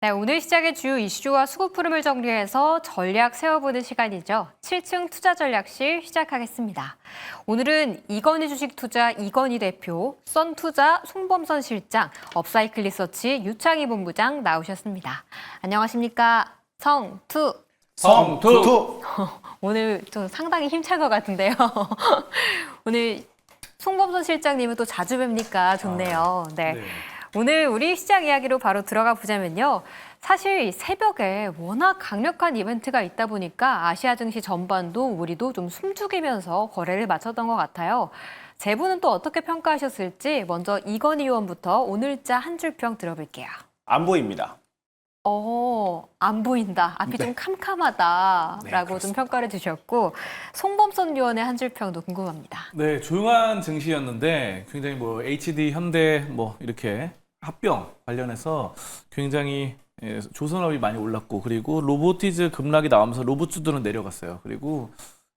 네, 오늘 시작의 주요 이슈와 수급 흐름을 정리해서 전략 세워보는 시간이죠. 7층 투자전략실 시작하겠습니다. 오늘은 이건희 주식투자 이건희 대표, 썬투자 송범선 실장, 업사이클 리서치 유창희 본부장 나오셨습니다. 안녕하십니까? 성투. 오늘 좀 상당히 힘찬 것 같은데요. 오늘 송범선 실장님은 또 자주 뵙니까 좋네요. 네. 오늘 우리 시장 이야기로 바로 들어가 보자면요. 사실 새벽에 워낙 강력한 이벤트가 있다 보니까 아시아 증시 전반도 우리도 좀 숨죽이면서 거래를 마쳤던 것 같아요. 세 분은 또 어떻게 평가하셨을지 먼저 이건희 의원부터 오늘자 한 줄 평 들어볼게요. 안 보입니다. 안 보인다. 앞이 좀 캄캄하다라고 좀 평가를 주셨고 송범선 의원의 한 줄 평도 궁금합니다. 네, 조용한 증시였는데 굉장히 HD, 현대 이렇게 합병 관련해서 굉장히 조선업이 많이 올랐고 그리고 로보티즈 급락이 나오면서 로봇주들은 내려갔어요. 그리고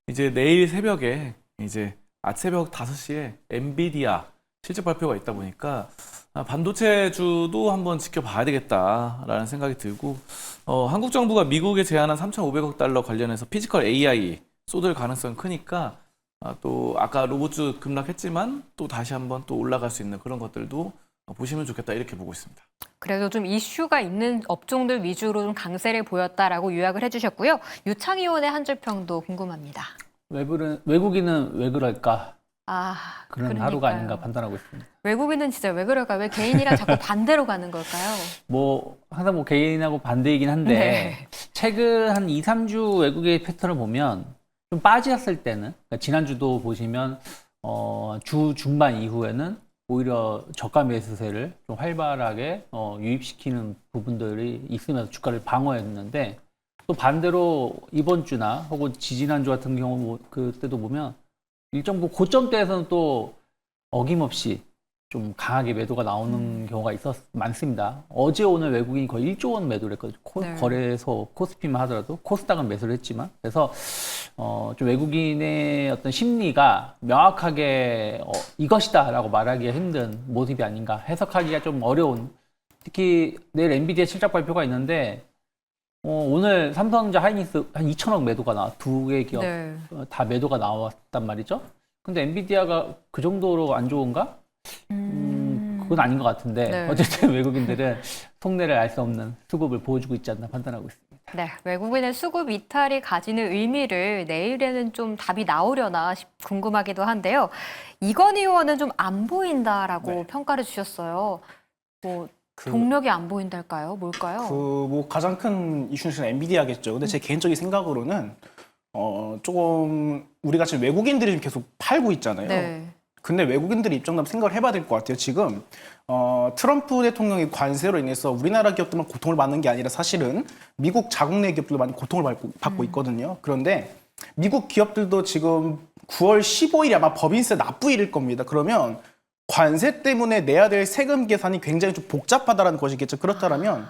이제 내일 새벽에 이제 새벽 5시에 엔비디아 실적 발표가 있다 보니까 반도체주도 한번 지켜봐야 되겠다라는 생각이 들고 한국 정부가 미국에 제안한 3,500억 달러 관련해서 피지컬 AI 쏟을 가능성이 크니까 또 아까 로봇주 급락했지만 또 다시 한번 또 올라갈 수 있는 그런 것들도 보시면 좋겠다 이렇게 보고 있습니다. 그래도 좀 이슈가 있는 업종들 위주로 좀 강세를 보였다라고 요약을 해주셨고요. 유창희 의원의 한 줄 평도 궁금합니다. 외국인은 왜 그럴까? 그런 그러니까요. 하루가 아닌가 판단하고 있습니다. 외국인은 진짜 왜 그럴까요? 왜 개인이랑 자꾸 반대로 가는 걸까요? 항상 개인하고 반대이긴 한데 네. 최근 한 2, 3주 외국의 패턴을 보면 좀 빠졌을 때는 그러니까 지난주도 보시면 주 중반 이후에는 오히려 저가 매수세를 좀 활발하게 유입시키는 부분들이 있으면서 주가를 방어했는데 또 반대로 이번 주나 혹은 지지난주 같은 경우 그때도 보면 일정 부분 고점대에서는 또 어김없이 좀 강하게 매도가 나오는 경우가 많습니다. 어제 오늘 외국인이 거의 1조 원 매도를 했거든요. 네. 거래소 코스피만 하더라도 코스닥은 매수를 했지만 그래서 좀 외국인의 어떤 심리가 명확하게 이것이다라고 말하기가 힘든 모습이 아닌가 해석하기가 좀 어려운 특히 내일 엔비디아 실적 발표가 있는데 오늘 삼성전자 하이닉스 한 2천억 매도가 두 개 기업 네. 다 매도가 나왔단 말이죠. 근데 엔비디아가 그 정도로 안 좋은가? 그건 아닌 것 같은데 네. 어쨌든 외국인들은 속내를 알 수 없는 수급을 보여주고 있지 않나 판단하고 있습니다. 네, 외국인의 수급 이탈이 가지는 의미를 내일에는 좀 답이 나오려나 궁금하기도 한데요. 이건희 의원은 좀 안 보인다라고 평가를 주셨어요. 동력이 안 보인달까요? 뭘까요? 가장 큰 이슈는 엔비디아겠죠. 근데 제 개인적인 생각으로는 조금 우리가 지금 외국인들이 좀 계속 팔고 있잖아요. 네. 근데 외국인들의 입장도 한번 생각을 해봐야 될 것 같아요. 지금 트럼프 대통령의 관세로 인해서 우리나라 기업들만 고통을 받는 게 아니라 사실은 미국 자국 내 기업들도 많이 고통을 받고 있거든요. 그런데 미국 기업들도 지금 9월 15일이 아마 법인세 납부일일 겁니다. 그러면 관세 때문에 내야 될 세금 계산이 굉장히 좀 복잡하다는 것이겠죠. 그렇다면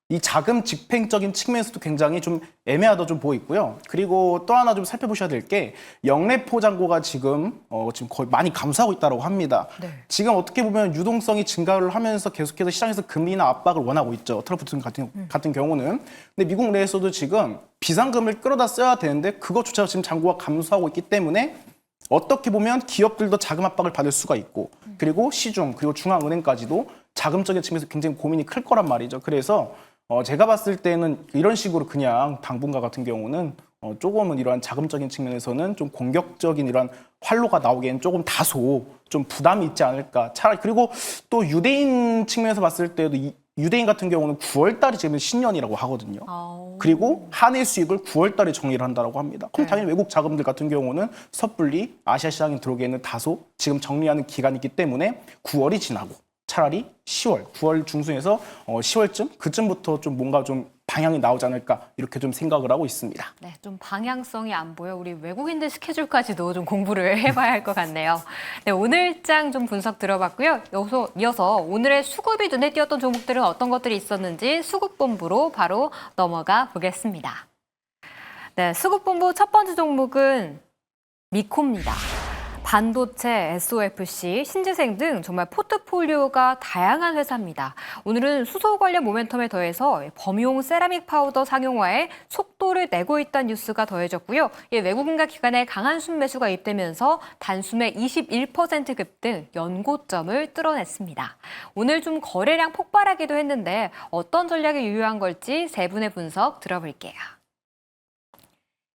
이 자금 집행적인 측면에서도 굉장히 좀 애매하다 좀 보이고요. 그리고 또 하나 좀 살펴보셔야 될 게 영내 포장고가 지금 거의 많이 감소하고 있다고 합니다. 네. 지금 어떻게 보면 유동성이 증가를 하면서 계속해서 시장에서 금리나 압박을 원하고 있죠. 트럼프 같은 경우는. 근데 미국 내에서도 지금 비상금을 끌어다 써야 되는데 그것조차 지금 잔고가 감소하고 있기 때문에 어떻게 보면 기업들도 자금 압박을 받을 수가 있고 그리고 시중 그리고 중앙은행까지도 자금적인 측면에서 굉장히 고민이 클 거란 말이죠. 그래서 제가 봤을 때는 이런 식으로 그냥 당분간 같은 경우는 조금은 이러한 자금적인 측면에서는 좀 공격적인 이런 활로가 나오기엔 조금 다소 좀 부담이 있지 않을까. 차라리 그리고 또 유대인 측면에서 봤을 때도 유대인 같은 경우는 9월 달이 지금 신년이라고 하거든요. 그리고 한해 수익을 9월 달에 정리를 한다고 합니다. 그럼 당연히 외국 자금들 같은 경우는 섣불리 아시아 시장에 들어오기에는 다소 지금 정리하는 기간이 있기 때문에 9월이 지나고 차라리 10월, 9월 중순에서 10월쯤 그쯤부터 좀 뭔가 좀 방향이 나오지 않을까 이렇게 좀 생각을 하고 있습니다. 네, 좀 방향성이 안 보여. 우리 외국인들 스케줄까지도 좀 공부를 해봐야 할 것 같네요. 네, 오늘장 좀 분석 들어봤고요. 이어서 오늘의 수급이 눈에 띄었던 종목들은 어떤 것들이 있었는지 수급본부로 바로 넘어가 보겠습니다. 네, 수급본부 첫 번째 종목은 미코입니다. 반도체, SOFC, 신재생 등 정말 포트폴리오가 다양한 회사입니다. 오늘은 수소 관련 모멘텀에 더해서 범용 세라믹 파우더 상용화에 속도를 내고 있다는 뉴스가 더해졌고요. 외국인과 기관의 강한 순매수가 입되면서 단숨에 21% 급등, 연고점을 뚫어냈습니다. 오늘 좀 거래량 폭발하기도 했는데 어떤 전략이 유효한 걸지 세 분의 분석 들어볼게요.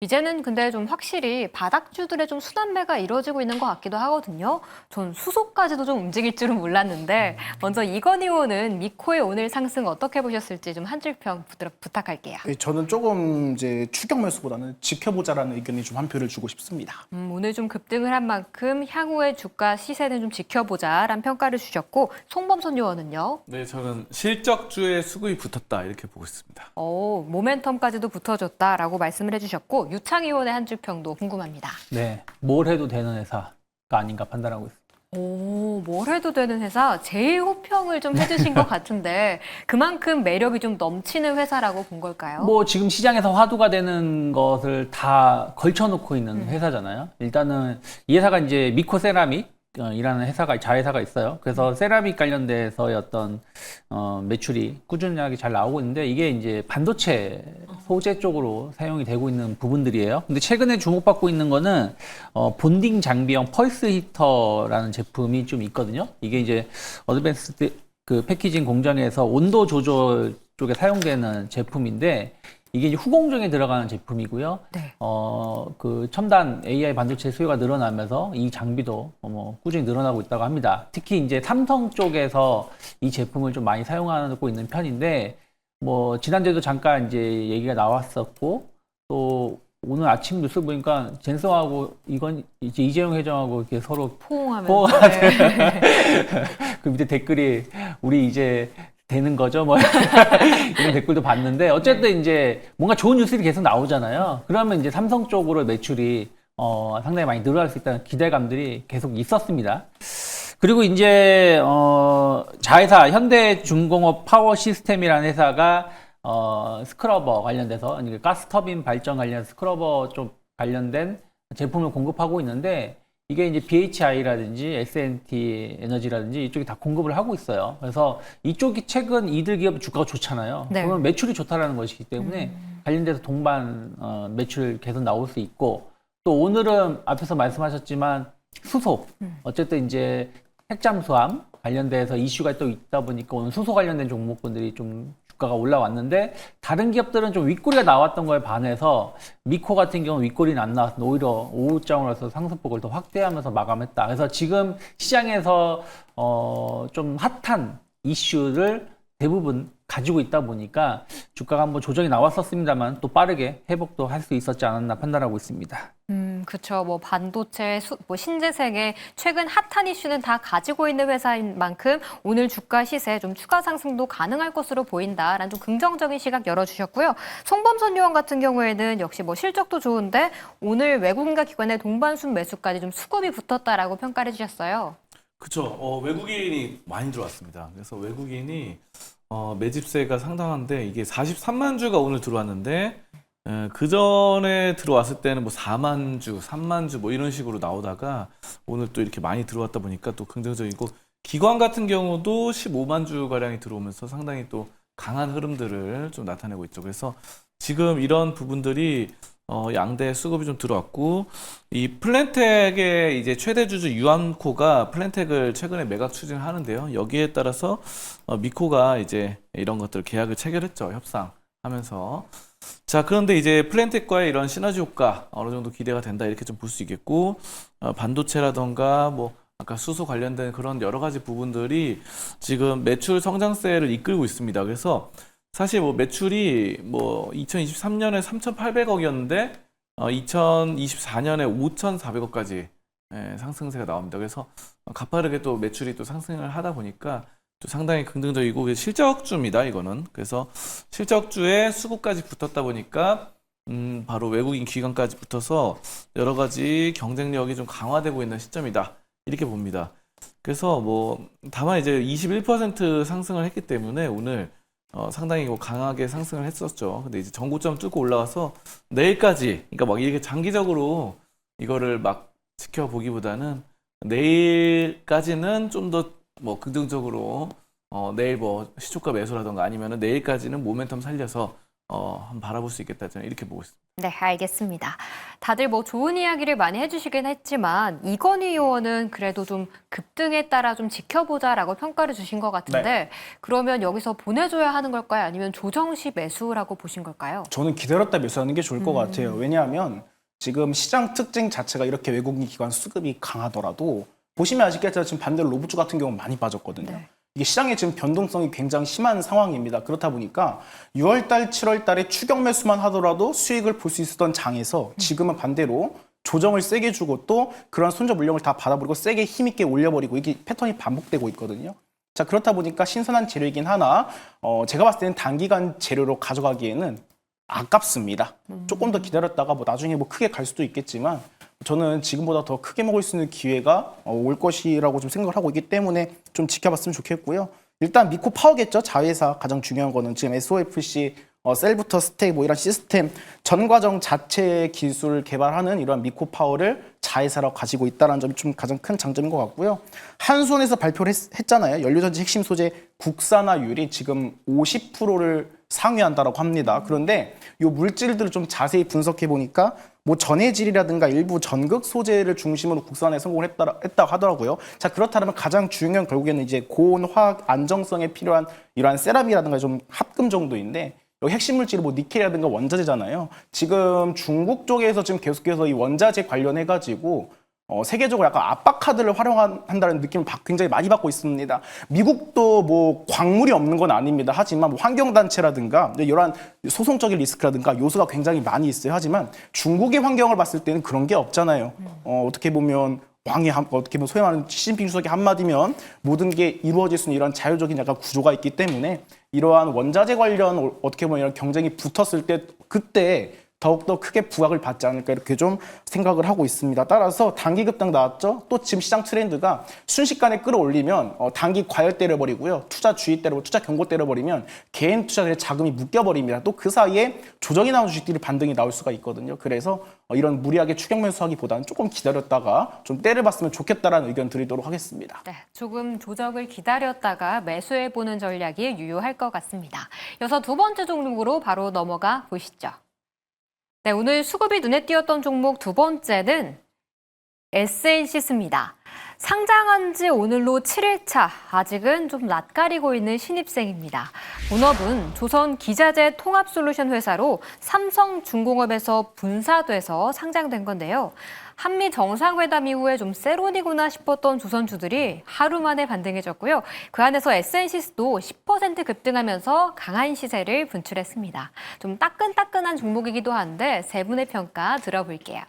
이제는 근데 좀 확실히 바닥주들의 좀 순환매가 이루어지고 있는 것 같기도 하거든요. 전 수소까지도 좀 움직일 줄은 몰랐는데 먼저 이건희 의원은 미코의 오늘 상승 어떻게 보셨을지 좀 한 줄평 부탁할게요. 저는 조금 이제 추격 매수보다는 지켜보자라는 의견이 좀 한 표를 주고 싶습니다. 오늘 좀 급등을 한 만큼 향후의 주가 시세는 좀 지켜보자라는 평가를 주셨고 송범선 의원은요. 네, 저는 실적주에 수급이 붙었다 이렇게 보고 있습니다. 모멘텀까지도 붙어줬다라고 말씀을 해주셨고 유창 의원의 한 줄평도 궁금합니다. 네, 뭘 해도 되는 회사가 아닌가 판단하고 있습니다. 뭘 해도 되는 회사 제일 호평을 좀 해주신 것 같은데 그만큼 매력이 좀 넘치는 회사라고 본 걸까요? 뭐 지금 시장에서 화두가 되는 것을 다 걸쳐놓고 있는 회사잖아요. 일단은 이 회사가 이제 미코 세라믹 이라는 회사가 자회사가 있어요. 그래서 세라믹 관련돼서의 어떤 매출이 꾸준하게 잘 나오고 있는데 이게 이제 반도체 소재 쪽으로 사용이 되고 있는 부분들이에요. 근데 최근에 주목받고 있는 거는 본딩 장비형 펄스 히터라는 제품이 좀 있거든요. 이게 이제 어드밴스드 그 패키징 공정에서 온도 조절 쪽에 사용되는 제품인데 이게 이제 후공정에 들어가는 제품이고요. 네. 그 첨단 AI 반도체 수요가 늘어나면서 이 장비도 꾸준히 늘어나고 있다고 합니다. 특히 이제 삼성 쪽에서 이 제품을 좀 많이 사용하고 있는 편인데, 뭐, 지난주에도 잠깐 이제 얘기가 나왔었고, 또 오늘 아침 뉴스 보니까 젠성하고 이건 이제 이재용 회장하고 이렇게 서로 포옹하면서. 네. 그 밑에 댓글이 우리 이제 되는 거죠? 뭐 이런 댓글도 봤는데 어쨌든 이제 뭔가 좋은 뉴스들이 계속 나오잖아요. 그러면 이제 삼성 쪽으로 매출이 상당히 많이 늘어날 수 있다는 기대감들이 계속 있었습니다. 그리고 이제 자회사 현대중공업 파워 시스템이라는 회사가 스크러버 관련돼서 아니 가스터빈 발전 관련 스크러버 쪽 관련된 제품을 공급하고 있는데 이게 이제 BHI라든지 S&T 에너지라든지 이쪽이 다 공급을 하고 있어요. 그래서 이쪽이 최근 이들 기업 주가가 좋잖아요. 네. 그러면 매출이 좋다라는 것이기 때문에 관련돼서 동반 매출 계속 나올 수 있고 또 오늘은 앞에서 말씀하셨지만 수소 어쨌든 이제 핵잠수함 관련돼서 이슈가 또 있다 보니까 오늘 수소 관련된 종목군들이 좀 주가가 올라왔는데 다른 기업들은 좀 윗꼬리가 나왔던 거에 반해서 미코 같은 경우는 윗꼬리는 안 나왔는데 오히려 오후장으로서 상승폭을 더 확대하면서 마감했다. 그래서 지금 시장에서 좀 핫한 이슈를 대부분 가지고 있다 보니까 주가가 한번 조정이 나왔었습니다만 또 빠르게 회복도 할 수 있었지 않았나 판단하고 있습니다. 그렇죠. 뭐 반도체, 신재생의 최근 핫한 이슈는 다 가지고 있는 회사인 만큼 오늘 주가 시세 좀 추가 상승도 가능할 것으로 보인다라는 좀 긍정적인 시각 열어주셨고요. 송범선 의원 같은 경우에는 역시 뭐 실적도 좋은데 오늘 외국인과 기관의 동반순 매수까지 좀 수급이 붙었다라고 평가를 해주셨어요. 그렇죠. 외국인이 많이 들어왔습니다. 그래서 외국인이 매집세가 상당한데 이게 43만 주가 오늘 들어왔는데 그 전에 들어왔을 때는 뭐 4만 주, 3만 주 뭐 이런 식으로 나오다가 오늘 또 이렇게 많이 들어왔다 보니까 또 긍정적이고 기관 같은 경우도 15만 주 가량이 들어오면서 상당히 또 강한 흐름들을 좀 나타내고 있죠. 그래서 지금 이런 부분들이 양대 수급이 좀 들어왔고 이 플랜텍의 이제 최대 주주 유암코가 플랜텍을 최근에 매각 추진을 하는데요. 여기에 따라서 미코가 이제 이런 것들 계약을 체결했죠. 협상하면서. 자, 그런데 이제 플랜텍과의 이런 시너지 효과 어느 정도 기대가 된다 이렇게 좀 볼 수 있겠고 반도체라던가 뭐 아까 수소 관련된 그런 여러 가지 부분들이 지금 매출 성장세를 이끌고 있습니다. 그래서 사실 뭐 매출이 뭐 2023년에 3,800억이었는데 2024년에 5,400억까지 상승세가 나옵니다. 그래서 가파르게 또 매출이 또 상승을 하다 보니까 또 상당히 긍정적이고 실적주입니다. 이거는 그래서 실적주에 수급까지 붙었다 보니까 바로 외국인 기관까지 붙어서 여러 가지 경쟁력이 좀 강화되고 있는 시점이다 이렇게 봅니다. 그래서 뭐 다만 이제 21% 상승을 했기 때문에 오늘 상당히 강하게 상승을 했었죠. 근데 이제 전고점 뚫고 올라와서 내일까지, 그러니까 막 이렇게 장기적으로 이거를 막 지켜보기보다는 내일까지는 좀 더 뭐 긍정적으로 내일 뭐 시초가 매수라던가 아니면은 내일까지는 모멘텀 살려서 한번 바라볼 수 있겠다 저는 이렇게 보고 있습니다. 네, 알겠습니다. 다들 뭐 좋은 이야기를 많이 해주시긴 했지만 이건희 의원은 그래도 좀 급등에 따라 좀 지켜보자라고 평가를 주신 것 같은데 그러면 여기서 보내줘야 하는 걸까요? 아니면 조정 시 매수라고 보신 걸까요? 저는 기다렸다 매수하는 게 좋을 것 같아요. 왜냐하면 지금 시장 특징 자체가 이렇게 외국인 기관 수급이 강하더라도 보시면 아시겠지만 지금 반대로 로브주 같은 경우는 많이 빠졌거든요. 네. 이게 시장의 지금 변동성이 굉장히 심한 상황입니다. 그렇다 보니까 6월달, 7월달에 추격 매수만 하더라도 수익을 볼 수 있었던 장에서 지금은 반대로 조정을 세게 주고 또 그런 손절 물량을 다 받아버리고 세게 힘있게 올려버리고 이게 패턴이 반복되고 있거든요. 자, 그렇다 보니까 신선한 재료이긴 하나 제가 봤을 때는 단기간 재료로 가져가기에는 아깝습니다. 조금 더 기다렸다가 뭐 나중에 뭐 크게 갈 수도 있겠지만 저는 지금보다 더 크게 먹을 수 있는 기회가 올 것이라고 좀 생각을 하고 있기 때문에 좀 지켜봤으면 좋겠고요. 일단 미코 파워겠죠. 자회사 가장 중요한 거는 지금 SOFC 셀부터 스택 뭐 이런 시스템 전 과정 자체 기술 개발하는 이런 미코 파워를 자회사로 가지고 있다는 점이 좀 가장 큰 장점인 것 같고요. 한손에서 발표를 했잖아요. 연료전지 핵심 소재 국산화율이 지금 50%를 상회한다라고 합니다. 그런데 이 물질들을 좀 자세히 분석해 보니까 뭐 전해질이라든가 일부 전극 소재를 중심으로 국산화에 성공을 했다고 하더라고요. 자, 그렇다면 가장 중요한 결국에는 이제 고온 화학 안정성에 필요한 이러한 세람이라든가 좀 합금 정도인데 여기 핵심 물질이 뭐 니켈이라든가 원자재잖아요. 지금 중국 쪽에서 지금 계속해서 이 원자재 관련해 가지고 세계적으로 약간 압박 카드를 활용한다는 느낌을 굉장히 많이 받고 있습니다. 미국도 뭐 광물이 없는 건 아닙니다. 하지만 뭐 환경단체라든가 이러한 소송적인 리스크라든가 요소가 굉장히 많이 있어요. 하지만 중국의 환경을 봤을 때는 그런 게 없잖아요. 어떻게 보면 어떻게 보면 소위 말하는 시진핑 주석의 한마디면 모든 게 이루어질 수 있는 이런 자율적인 약간 구조가 있기 때문에 이러한 원자재 관련 어떻게 보면 이런 경쟁이 붙었을 때 그때 더욱더 크게 부각을 받지 않을까 이렇게 좀 생각을 하고 있습니다. 따라서 단기 급등 나왔죠. 또 지금 시장 트렌드가 순식간에 끌어올리면 단기 과열 때려버리고요. 투자 주의 때려버리고 투자 경고 때려버리면 개인 투자자의 자금이 묶여버립니다. 또 그 사이에 조정이 나온 주식들이 반등이 나올 수가 있거든요. 그래서 이런 무리하게 추격 매수하기보다는 조금 기다렸다가 좀 때를 봤으면 좋겠다라는 의견 드리도록 하겠습니다. 네, 조금 조정을 기다렸다가 매수해보는 전략이 유효할 것 같습니다. 이어서 두 번째 종목으로 바로 넘어가 보시죠. 네, 오늘 수급이 눈에 띄었던 종목 두 번째는 SNC스입니다. 상장한 지 오늘로 7일차, 아직은 좀 낯가리고 있는 신입생입니다. 본업은 조선 기자재 통합솔루션 회사로 삼성중공업에서 분사돼서 상장된 건데요. 한미 정상회담 이후에 좀 세론이구나 싶었던 조선주들이 하루 만에 반등해졌고요. 그 안에서 SNC도 10% 급등하면서 강한 시세를 분출했습니다. 좀 따끈따끈한 종목이기도 한데 세 분의 평가 들어볼게요.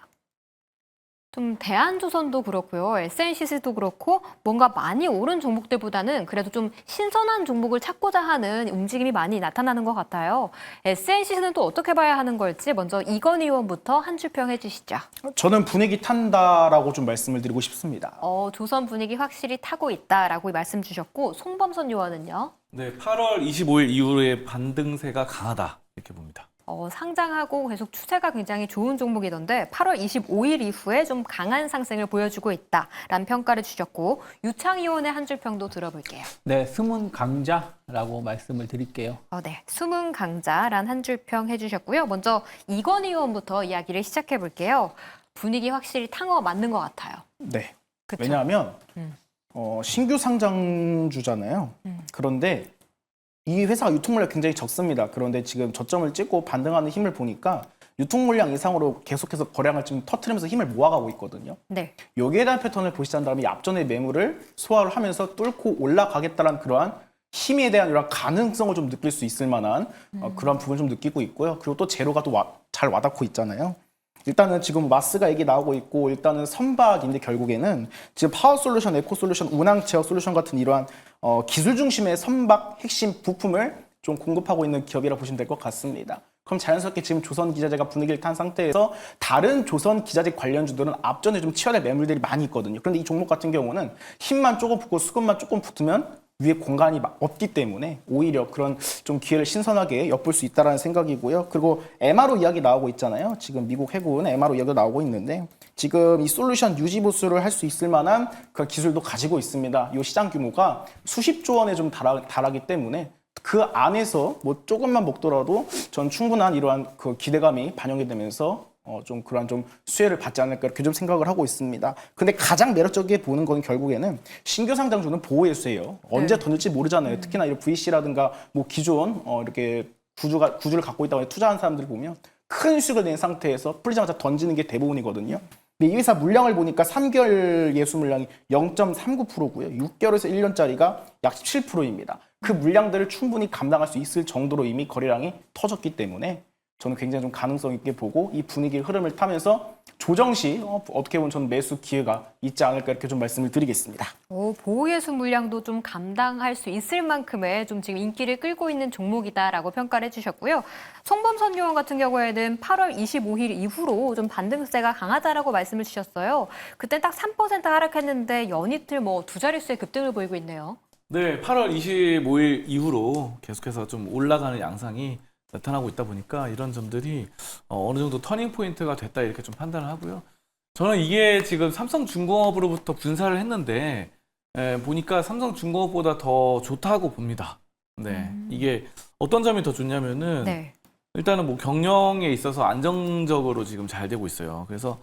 좀 대한조선도 그렇고요. SNC도 그렇고 뭔가 많이 오른 종목들보다는 그래도 좀 신선한 종목을 찾고자 하는 움직임이 많이 나타나는 것 같아요. SNC는 또 어떻게 봐야 하는 걸지 먼저 이건희 의원부터 한 줄평 해주시죠. 저는 분위기 탄다라고 좀 말씀을 드리고 싶습니다. 조선 분위기 확실히 타고 있다라고 말씀 주셨고 송범선 의원은요? 네, 8월 25일 이후에 반등세가 강하다 이렇게 봅니다. 상장하고 계속 추세가 굉장히 좋은 종목이던데 8월 25일 이후에 좀 강한 상승을 보여주고 있다라는 평가를 주셨고 유창 의원의 한 줄 평도 들어볼게요. 네, 숨은 강자라고 말씀을 드릴게요. 네, 숨은 강자란 한 줄 평 해주셨고요. 먼저 이건희 의원부터 이야기를 시작해 볼게요. 분위기 확실히 탄 거 맞는 것 같아요. 네. 그쵸? 왜냐하면 신규 상장주잖아요. 그런데 이 회사가 유통 물량이 굉장히 적습니다. 그런데 지금 저점을 찍고 반등하는 힘을 보니까 유통 물량 이상으로 계속해서 거래량을 지금 터트리면서 힘을 모아가고 있거든요. 네. 여기에 대한 패턴을 보시자면 앞전의 매물을 소화를 하면서 뚫고 올라가겠다는 그러한 힘에 대한 이런 가능성을 좀 느낄 수 있을 만한 그런 부분을 좀 느끼고 있고요. 그리고 또 재료가 또 잘 와닿고 있잖아요. 일단은 지금 마스가 얘기 나오고 있고 일단은 선박인데 결국에는 지금 파워솔루션, 에코솔루션, 운항 제어 솔루션 같은 이러한 기술 중심의 선박 핵심 부품을 좀 공급하고 있는 기업이라 보시면 될 것 같습니다. 그럼 자연스럽게 지금 조선 기자재가 분위기를 탄 상태에서 다른 조선 기자재 관련주들은 앞전에 좀 치열한 매물들이 많이 있거든요. 그런데 이 종목 같은 경우는 힘만 조금 붙고 수급만 조금 붙으면 위에 공간이 없기 때문에 오히려 그런 좀 기회를 신선하게 엿볼 수 있다라는 생각이고요. 그리고 MRO 이야기 나오고 있잖아요. 지금 미국 해군 MRO 이야기가 나오고 있는데 지금 이 솔루션 유지 보수를 할 수 있을 만한 그런 기술도 가지고 있습니다. 이 시장 규모가 수십조 원에 좀 달하기 때문에 그 안에서 뭐 조금만 먹더라도 전 충분한 이러한 그 기대감이 반영이 되면서 좀 그런 좀 수혜를 받지 않을까 이렇게 좀 생각을 하고 있습니다. 근데 가장 매력적이게 보는 건 결국에는 신규 상장주는 보호예수예요. 언제 던질지 모르잖아요. 특히나 이런 VC라든가 뭐 기존 이렇게 구주를 갖고 있다고 투자한 사람들 보면 큰 수익을 낸 상태에서 풀리자마자 던지는 게 대부분이거든요. 근데 이 회사 물량을 보니까 3개월 예수 물량이 0.39%고요. 6개월에서 1년짜리가 약 17%입니다. 그 물량들을 충분히 감당할 수 있을 정도로 이미 거래량이 터졌기 때문에 저는 굉장히 좀 가능성 있게 보고 이 분위기의 흐름을 타면서 조정 시 어떻게 보면 저는 매수 기회가 있지 않을까 이렇게 좀 말씀을 드리겠습니다. 보호예수 물량도 좀 감당할 수 있을 만큼의 좀 지금 인기를 끌고 있는 종목이다라고 평가를 해주셨고요. 송범선 요원 같은 경우에는 8월 25일 이후로 좀 반등세가 강하다라고 말씀을 주셨어요. 그때 딱 3% 하락했는데 연이틀 뭐 두 자릿수의 급등을 보이고 있네요. 네, 8월 25일 이후로 계속해서 좀 올라가는 양상이 나타나고 있다 보니까 이런 점들이 어느 정도 터닝 포인트가 됐다 이렇게 좀 판단을 하고요. 저는 이게 지금 삼성중공업으로부터 분사를 했는데 보니까 삼성중공업보다 더 좋다고 봅니다. 네, 이게 어떤 점이 더 좋냐면은 네. 일단은 뭐 경영에 있어서 안정적으로 지금 잘 되고 있어요. 그래서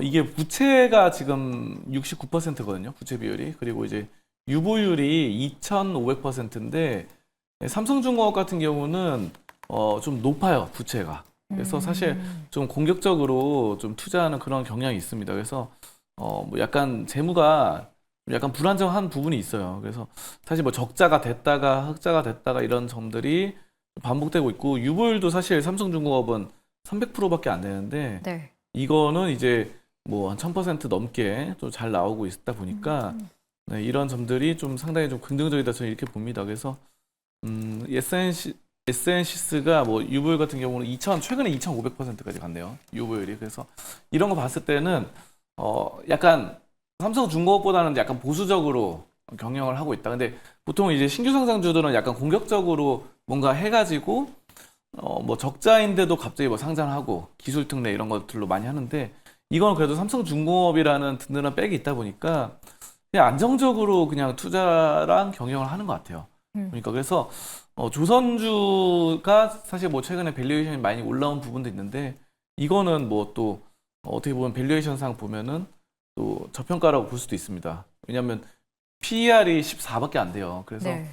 이게 부채가 지금 69%거든요. 부채 비율이. 그리고 이제 유보율이 2,500%인데 삼성중공업 같은 경우는 좀 높아요, 부채가. 그래서 사실 좀 공격적으로 좀 투자하는 그런 경향이 있습니다. 그래서 뭐 약간 재무가 약간 불안정한 부분이 있어요. 그래서 사실 뭐 적자가 됐다가 흑자가 됐다가 이런 점들이 반복되고 있고 유보율도 사실 삼성중공업은 300%밖에 안 되는데 네. 이거는 이제 뭐 한 1000% 넘게 좀 잘 나오고 있다 보니까 네, 이런 점들이 좀 상당히 좀 긍정적이다 저는 이렇게 봅니다. 그래서 SNCS가 뭐 유보율 같은 경우는 최근에 2,500%까지 갔네요. 유보율이. 그래서 이런 거 봤을 때는 약간 삼성중공업보다는 약간 보수적으로 경영을 하고 있다. 근데 보통 이제 신규 상장주들은 약간 공격적으로 뭔가 해가지고 뭐 적자인데도 갑자기 뭐 상장하고 기술 특례 이런 것들로 많이 하는데 이건 그래도 삼성중공업이라는 든든한 백이 있다 보니까 그냥 안정적으로 그냥 투자랑 경영을 하는 것 같아요. 그러니까 그래서 조선주가 사실 뭐 최근에 밸류에이션이 많이 올라온 부분도 있는데 이거는 뭐 또 어떻게 보면 밸류에이션상 보면은 또 저평가라고 볼 수도 있습니다. 왜냐하면 PER이 14밖에 안 돼요. 그래서 네.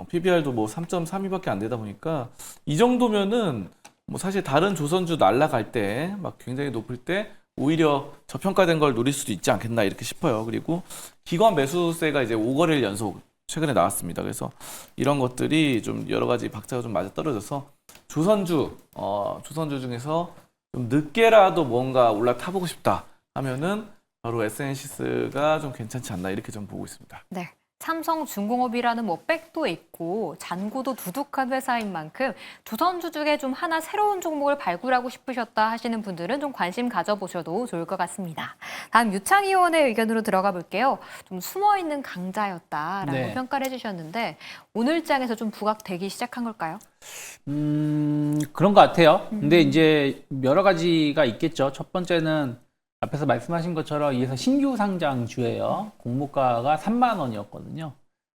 PBR도 뭐 3.32밖에 안 되다 보니까 이 정도면은 뭐 사실 다른 조선주 날라갈 때 막 굉장히 높을 때 오히려 저평가된 걸 노릴 수도 있지 않겠나 이렇게 싶어요. 그리고 기관 매수세가 이제 5거래일 연속 최근에 나왔습니다. 그래서 이런 것들이 좀 여러 가지 박자가 좀 맞아 떨어져서 조선주 중에서 좀 늦게라도 뭔가 올라타보고 싶다 하면은 바로 SNCS가 좀 괜찮지 않나 이렇게 좀 보고 있습니다. 네. 삼성중공업이라는 뭐 백도 있고 잔고도 두둑한 회사인 만큼 조선주 중에 좀 하나 새로운 종목을 발굴하고 싶으셨다 하시는 분들은 좀 관심 가져보셔도 좋을 것 같습니다. 다음 유창희 의원의 의견으로 들어가 볼게요. 좀 숨어있는 강자였다라고 네. 평가를 해주셨는데 오늘장에서 좀 부각되기 시작한 걸까요? 그런 것 같아요. 근데 이제 여러 가지가 있겠죠. 첫 번째는 앞에서 말씀하신 것처럼 이 회사 신규 상장주예요. 공모가가 3만 원이었거든요.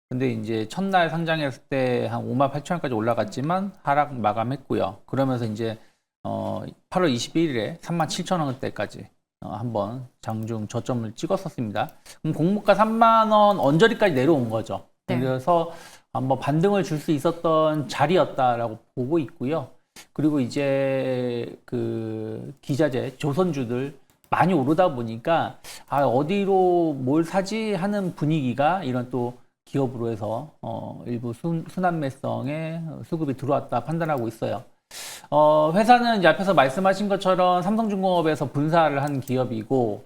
근데 이제 첫날 상장했을 때 한 5만 8천 원까지 올라갔지만 하락 마감했고요. 그러면서 이제 8월 21일에 3만 7천 원대까지 한번 장중 저점을 찍었었습니다. 그럼 공모가 3만 원 언저리까지 내려온 거죠. 네. 그래서 한번 반등을 줄 수 있었던 자리였다라고 보고 있고요. 그리고 이제 그 기자재 조선주들 많이 오르다 보니까 어디로 뭘 사지 하는 분위기가 이런 또 기업으로 해서 일부 순환매성의 수급이 들어왔다 판단하고 있어요. 회사는 이제 앞에서 말씀하신 것처럼 삼성중공업에서 분사를 한 기업이고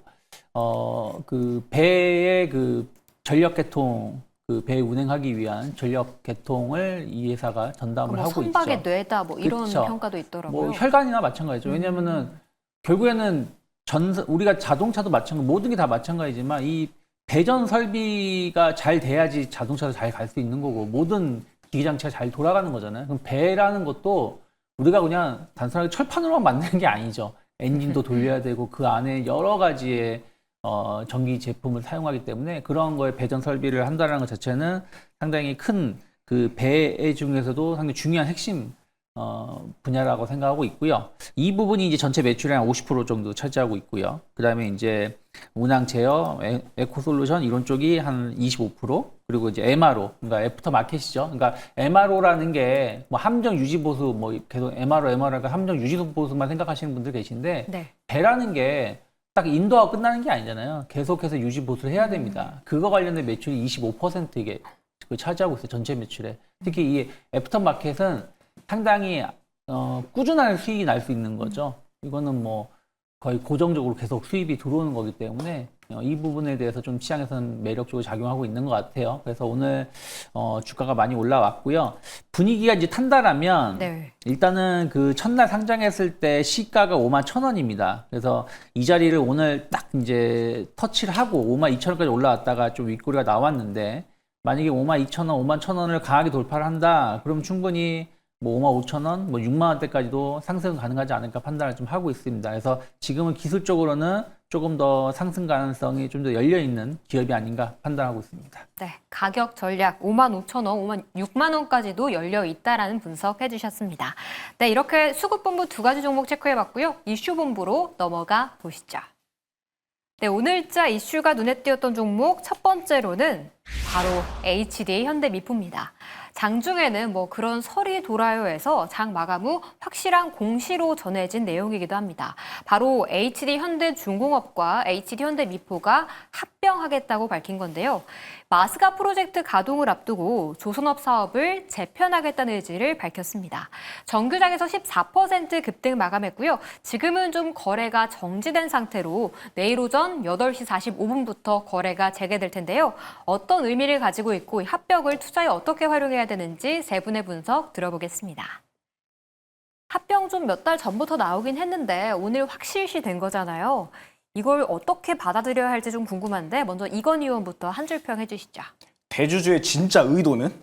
그 배의 그 전력 개통 그 배 운행하기 위한 전력 개통을 이 회사가 전담을 뭐 하고 있죠. 선박의 뇌다 뭐 이런 그쵸. 평가도 있더라고요. 뭐 혈관이나 마찬가지죠. 왜냐면은 결국에는 우리가 자동차도 마찬가지, 모든 게 다 마찬가지지만 이 배전 설비가 잘 돼야지 자동차도 잘 갈 수 있는 거고 모든 기기 장치가 잘 돌아가는 거잖아요. 그럼 배라는 것도 우리가 그냥 단순하게 철판으로만 만드는 게 아니죠. 엔진도 돌려야 되고 그 안에 여러 가지의 전기 제품을 사용하기 때문에 그런 거에 배전 설비를 한다는 것 자체는 상당히 큰 그 배 중에서도 상당히 중요한 핵심 분야라고 생각하고 있고요. 이 부분이 이제 전체 매출의 한 50% 정도 차지하고 있고요. 그 다음에 이제 운항 제어, 에코솔루션 이런 쪽이 한 25%, 그리고 이제 MRO, 그러니까 애프터 마켓이죠. 그러니까 MRO라는 게 뭐 함정 유지 보수, 뭐 계속 MRO가 함정 유지 보수만 생각하시는 분들 계신데 네. 배라는 게 딱 인도하고 끝나는 게 아니잖아요. 계속해서 유지 보수를 해야 됩니다. 그거 관련된 매출이 25%게 차지하고 있어요. 전체 매출에. 특히 이 애프터 마켓은 상당히 꾸준한 수익이 날 수 있는 거죠. 이거는 뭐 거의 고정적으로 계속 수입이 들어오는 거기 때문에 이 부분에 대해서 좀 시장에서는 매력적으로 작용하고 있는 것 같아요. 그래서 오늘 주가가 많이 올라왔고요. 분위기가 이제 탄다라면 네. 일단은 그 첫날 상장했을 때 시가가 51,000원입니다. 그래서 이 자리를 오늘 딱 이제 터치를 하고 52,000원까지 올라왔다가 좀 윗꼬리가 나왔는데 만약에 52,000원, 51,000원을 강하게 돌파를 한다. 그럼 충분히 뭐 55,000원, 뭐 6만 원대까지도 상승 가능하지 않을까 판단을 좀 하고 있습니다. 그래서 지금은 기술적으로는 조금 더 상승 가능성이 좀 더 열려 있는 기업이 아닌가 판단하고 있습니다. 네, 가격 전략 55,000원, 6만 원까지도 열려 있다라는 분석해 주셨습니다. 네, 이렇게 수급본부 두 가지 종목 체크해 봤고요. 이슈본부로 넘어가 보시죠. 네, 오늘자 이슈가 눈에 띄었던 종목 첫 번째로는 바로 HDA 현대미포입니다. 장중에는 뭐 그런 설이 돌아요 해서 장 마감 후 확실한 공시로 전해진 내용이기도 합니다. 바로 HD 현대중공업과 HD 현대미포가 합병하겠다고 밝힌 건데요. 마스가 프로젝트 가동을 앞두고 조선업 사업을 재편하겠다는 의지를 밝혔습니다. 정규장에서 14% 급등 마감했고요. 지금은 좀 거래가 정지된 상태로 내일 오전 8시 45분부터 거래가 재개될 텐데요. 어떤 의미를 가지고 있고 합병을 투자에 어떻게 활용해야 되는지 세 분의 분석 들어보겠습니다. 합병 좀 몇 달 전부터 나오긴 했는데 오늘 확실시 된 거잖아요. 이걸 어떻게 받아들여야 할지 좀 궁금한데 먼저 이건희 의원부터 한 줄 평 해주시죠. 대주주의 진짜 의도는?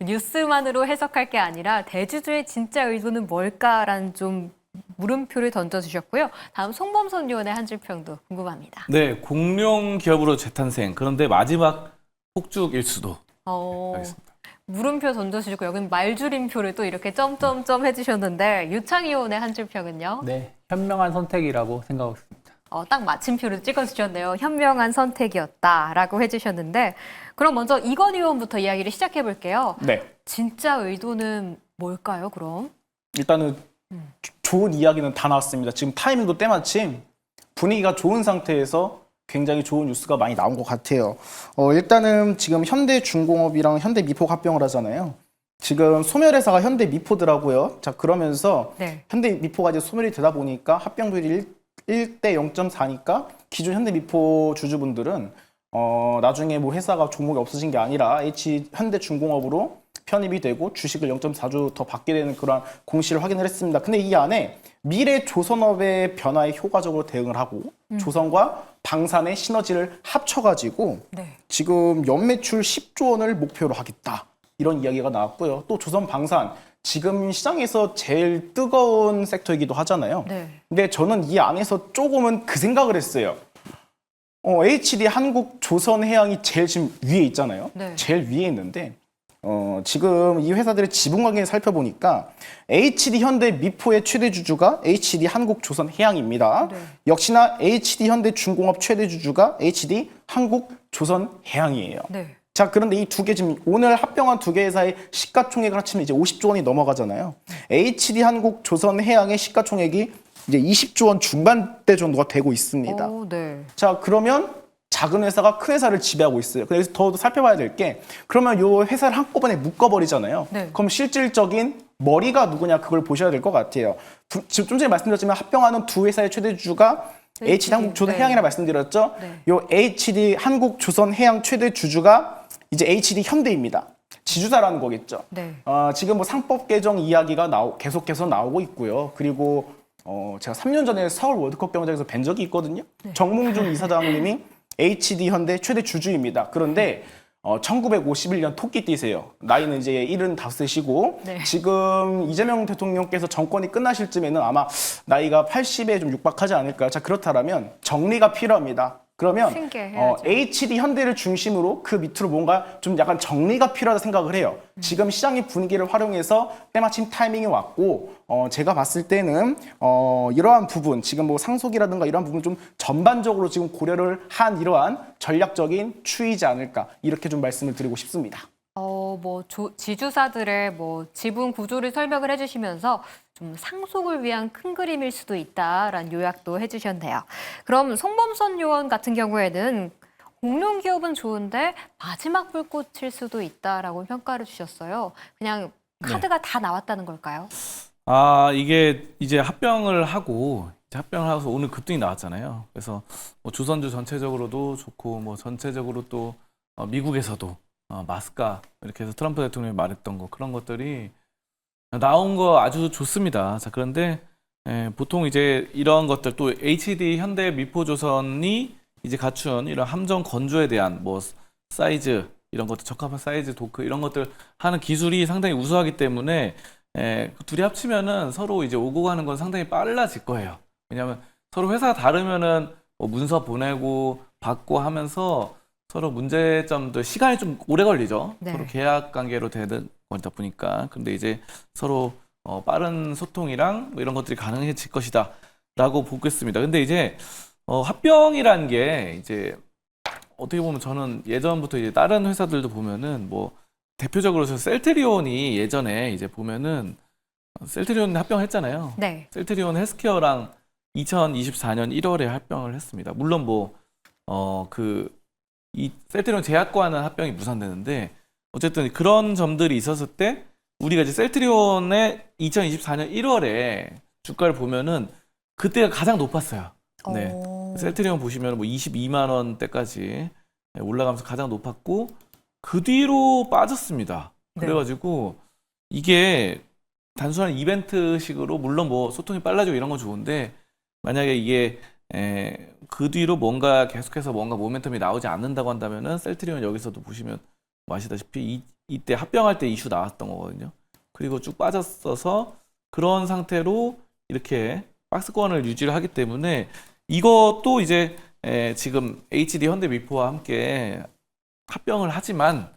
뉴스만으로 해석할 게 아니라 대주주의 진짜 의도는 뭘까라는 좀 물음표를 던져주셨고요. 다음 송범선 의원의 한 줄 평도 궁금합니다. 네, 공룡 기업으로 재탄생. 그런데 마지막 폭죽일 수도. 알겠습니다. 물음표 던져주시고 여기는 말줄임표를 또 이렇게 점점점 해주셨는데 유창희 의원의 한 줄 평은요? 네, 현명한 선택이라고 생각하고 있습니다. 딱 마침표를 찍어주셨네요. 현명한 선택이었다라고 해주셨는데 그럼 먼저 이건희 의원부터 이야기를 시작해 볼게요. 네. 진짜 의도는 뭘까요, 그럼? 일단은 좋은 이야기는 다 나왔습니다. 지금 타이밍도 때마침 분위기가 좋은 상태에서 굉장히 좋은 뉴스가 많이 나온 것 같아요. 일단은 지금 현대중공업이랑 현대미포가 합병을 하잖아요. 지금 소멸회사가 현대미포더라고요. 자, 그러면서 네. 현대미포가 이제 소멸이 되다 보니까 합병률이 1대 0.4니까 기존 현대미포 주주분들은 나중에 뭐 회사가 종목이 없어진 게 아니라 현대중공업으로 편입이 되고 주식을 0.4주 더 받게 되는 그런 공시를 확인을 했습니다. 근데 이 안에 미래 조선업의 변화에 효과적으로 대응을 하고 조선과 방산의 시너지를 합쳐가지고 네. 지금 연매출 10조 원을 목표로 하겠다. 이런 이야기가 나왔고요. 또 조선 방산 지금 시장에서 제일 뜨거운 섹터이기도 하잖아요. 네. 근데 저는 이 안에서 조금은 그 생각을 했어요. HD 한국 조선해양이 제일 지금 위에 있잖아요. 네. 제일 위에 있는데 지금 이 회사들의 지분 관계를 살펴보니까 HD 현대 미포의 최대 주주가 HD 한국 조선 해양입니다. 네. 역시나 HD 현대 중공업 최대 주주가 HD 한국 조선 해양이에요. 네. 자, 그런데 이 두 개 지금 오늘 합병한 두 개 회사의 시가총액을 합치면 이제 50조 원이 넘어가잖아요. HD 한국 조선 해양의 시가총액이 이제 20조 원 중반대 정도가 되고 있습니다. 네. 자, 그러면 작은 회사가 큰 회사를 지배하고 있어요. 그래서 더 살펴봐야 될 게 그러면 이 회사를 한꺼번에 묶어버리잖아요. 네. 그럼 실질적인 머리가 누구냐 그걸 보셔야 될 것 같아요. 지금 좀 전에 말씀드렸지만 합병하는 두 회사의 최대 주주가 HD 한국 조선 해양이라 말씀드렸죠. 네. 요 HD 한국 조선 해양 최대 주주가 이제 HD 현대입니다. 지주사라는 거겠죠. 네. 지금 뭐 상법 개정 이야기가 계속해서 나오고 있고요. 그리고 제가 3년 전에 서울 월드컵 경기장에서 뵌 적이 있거든요. 정몽준 이사장님이 HD 현대 최대 주주입니다. 그런데 1951년 토끼띠세요. 나이는 이제 75세시고 네. 지금 이재명 대통령께서 정권이 끝나실 쯤에는 아마 나이가 80에 좀 육박하지 않을까. 자, 그렇다면 정리가 필요합니다. 그러면 신기해야죠. HD 현대를 중심으로 그 밑으로 뭔가 좀 약간 정리가 필요하다 생각을 해요. 지금 시장의 분위기를 활용해서 때마침 타이밍이 왔고 제가 봤을 때는 이러한 부분 지금 뭐 상속이라든가 이러한 부분 좀 전반적으로 지금 고려를 한 이러한 전략적인 추이지 않을까 이렇게 좀 말씀을 드리고 싶습니다. 지주사들의 지분 구조를 설명을 해주시면서 좀 상속을 위한 큰 그림일 수도 있다라는 요약도 해주셨네요. 그럼 송범선 요원 같은 경우에는 공룡 기업은 좋은데 마지막 불꽃일 수도 있다라고 평가를 주셨어요. 그냥 카드가 다 나왔다는 걸까요? 이게 이제 합병을 하고 오늘 급등이 나왔잖아요. 그래서 뭐 조선주 전체적으로도 좋고 뭐 전체적으로 또 미국에서도 마스카 이렇게 해서 트럼프 대통령이 말했던 거 그런 것들이 나온 거 아주 좋습니다. 자, 그런데 보통 이제 이런 것들 또 HD 현대 미포조선이 이제 갖춘 이런 함정 건조에 대한 뭐 사이즈 이런 것들 적합한 사이즈 도크 이런 것들 하는 기술이 상당히 우수하기 때문에 둘이 합치면은 서로 이제 오고 가는 건 상당히 빨라질 거예요. 왜냐하면 서로 회사가 다르면은 뭐 문서 보내고 받고 하면서 서로 문제점도 시간이 좀 오래 걸리죠. 네. 서로 계약 관계로 되는 거다 보니까. 근데 이제 서로 빠른 소통이랑 뭐 이런 것들이 가능해질 것이다라고 보겠습니다. 근데 이제 합병이란 게 이제 어떻게 보면 저는 예전부터 이제 다른 회사들도 보면은 뭐 대표적으로 셀트리온이 예전에 이제 보면은 셀트리온 합병했잖아요. 네. 셀트리온 헬스케어랑 2024년 1월에 합병을 했습니다. 물론 이 셀트리온 제약과는 합병이 무산되는데 어쨌든 그런 점들이 있었을 때 우리가 이제 셀트리온의 2024년 1월에 주가를 보면은 그때가 가장 높았어요. 네. 셀트리온 보시면 뭐 22만 원대까지 올라가면서 가장 높았고 그 뒤로 빠졌습니다. 네. 그래가지고 이게 단순한 이벤트식으로 물론 뭐 소통이 빨라지고 이런 건 좋은데 만약에 이게 그 뒤로 뭔가 계속해서 뭔가 모멘텀이 나오지 않는다고 한다면은 셀트리온 여기서도 보시면 뭐 아시다시피 이때 합병할 때 이슈 나왔던 거거든요. 그리고 쭉 빠졌어서 그런 상태로 이렇게 박스권을 유지를 하기 때문에 이것도 이제 지금 HD 현대미포와 함께 합병을 하지만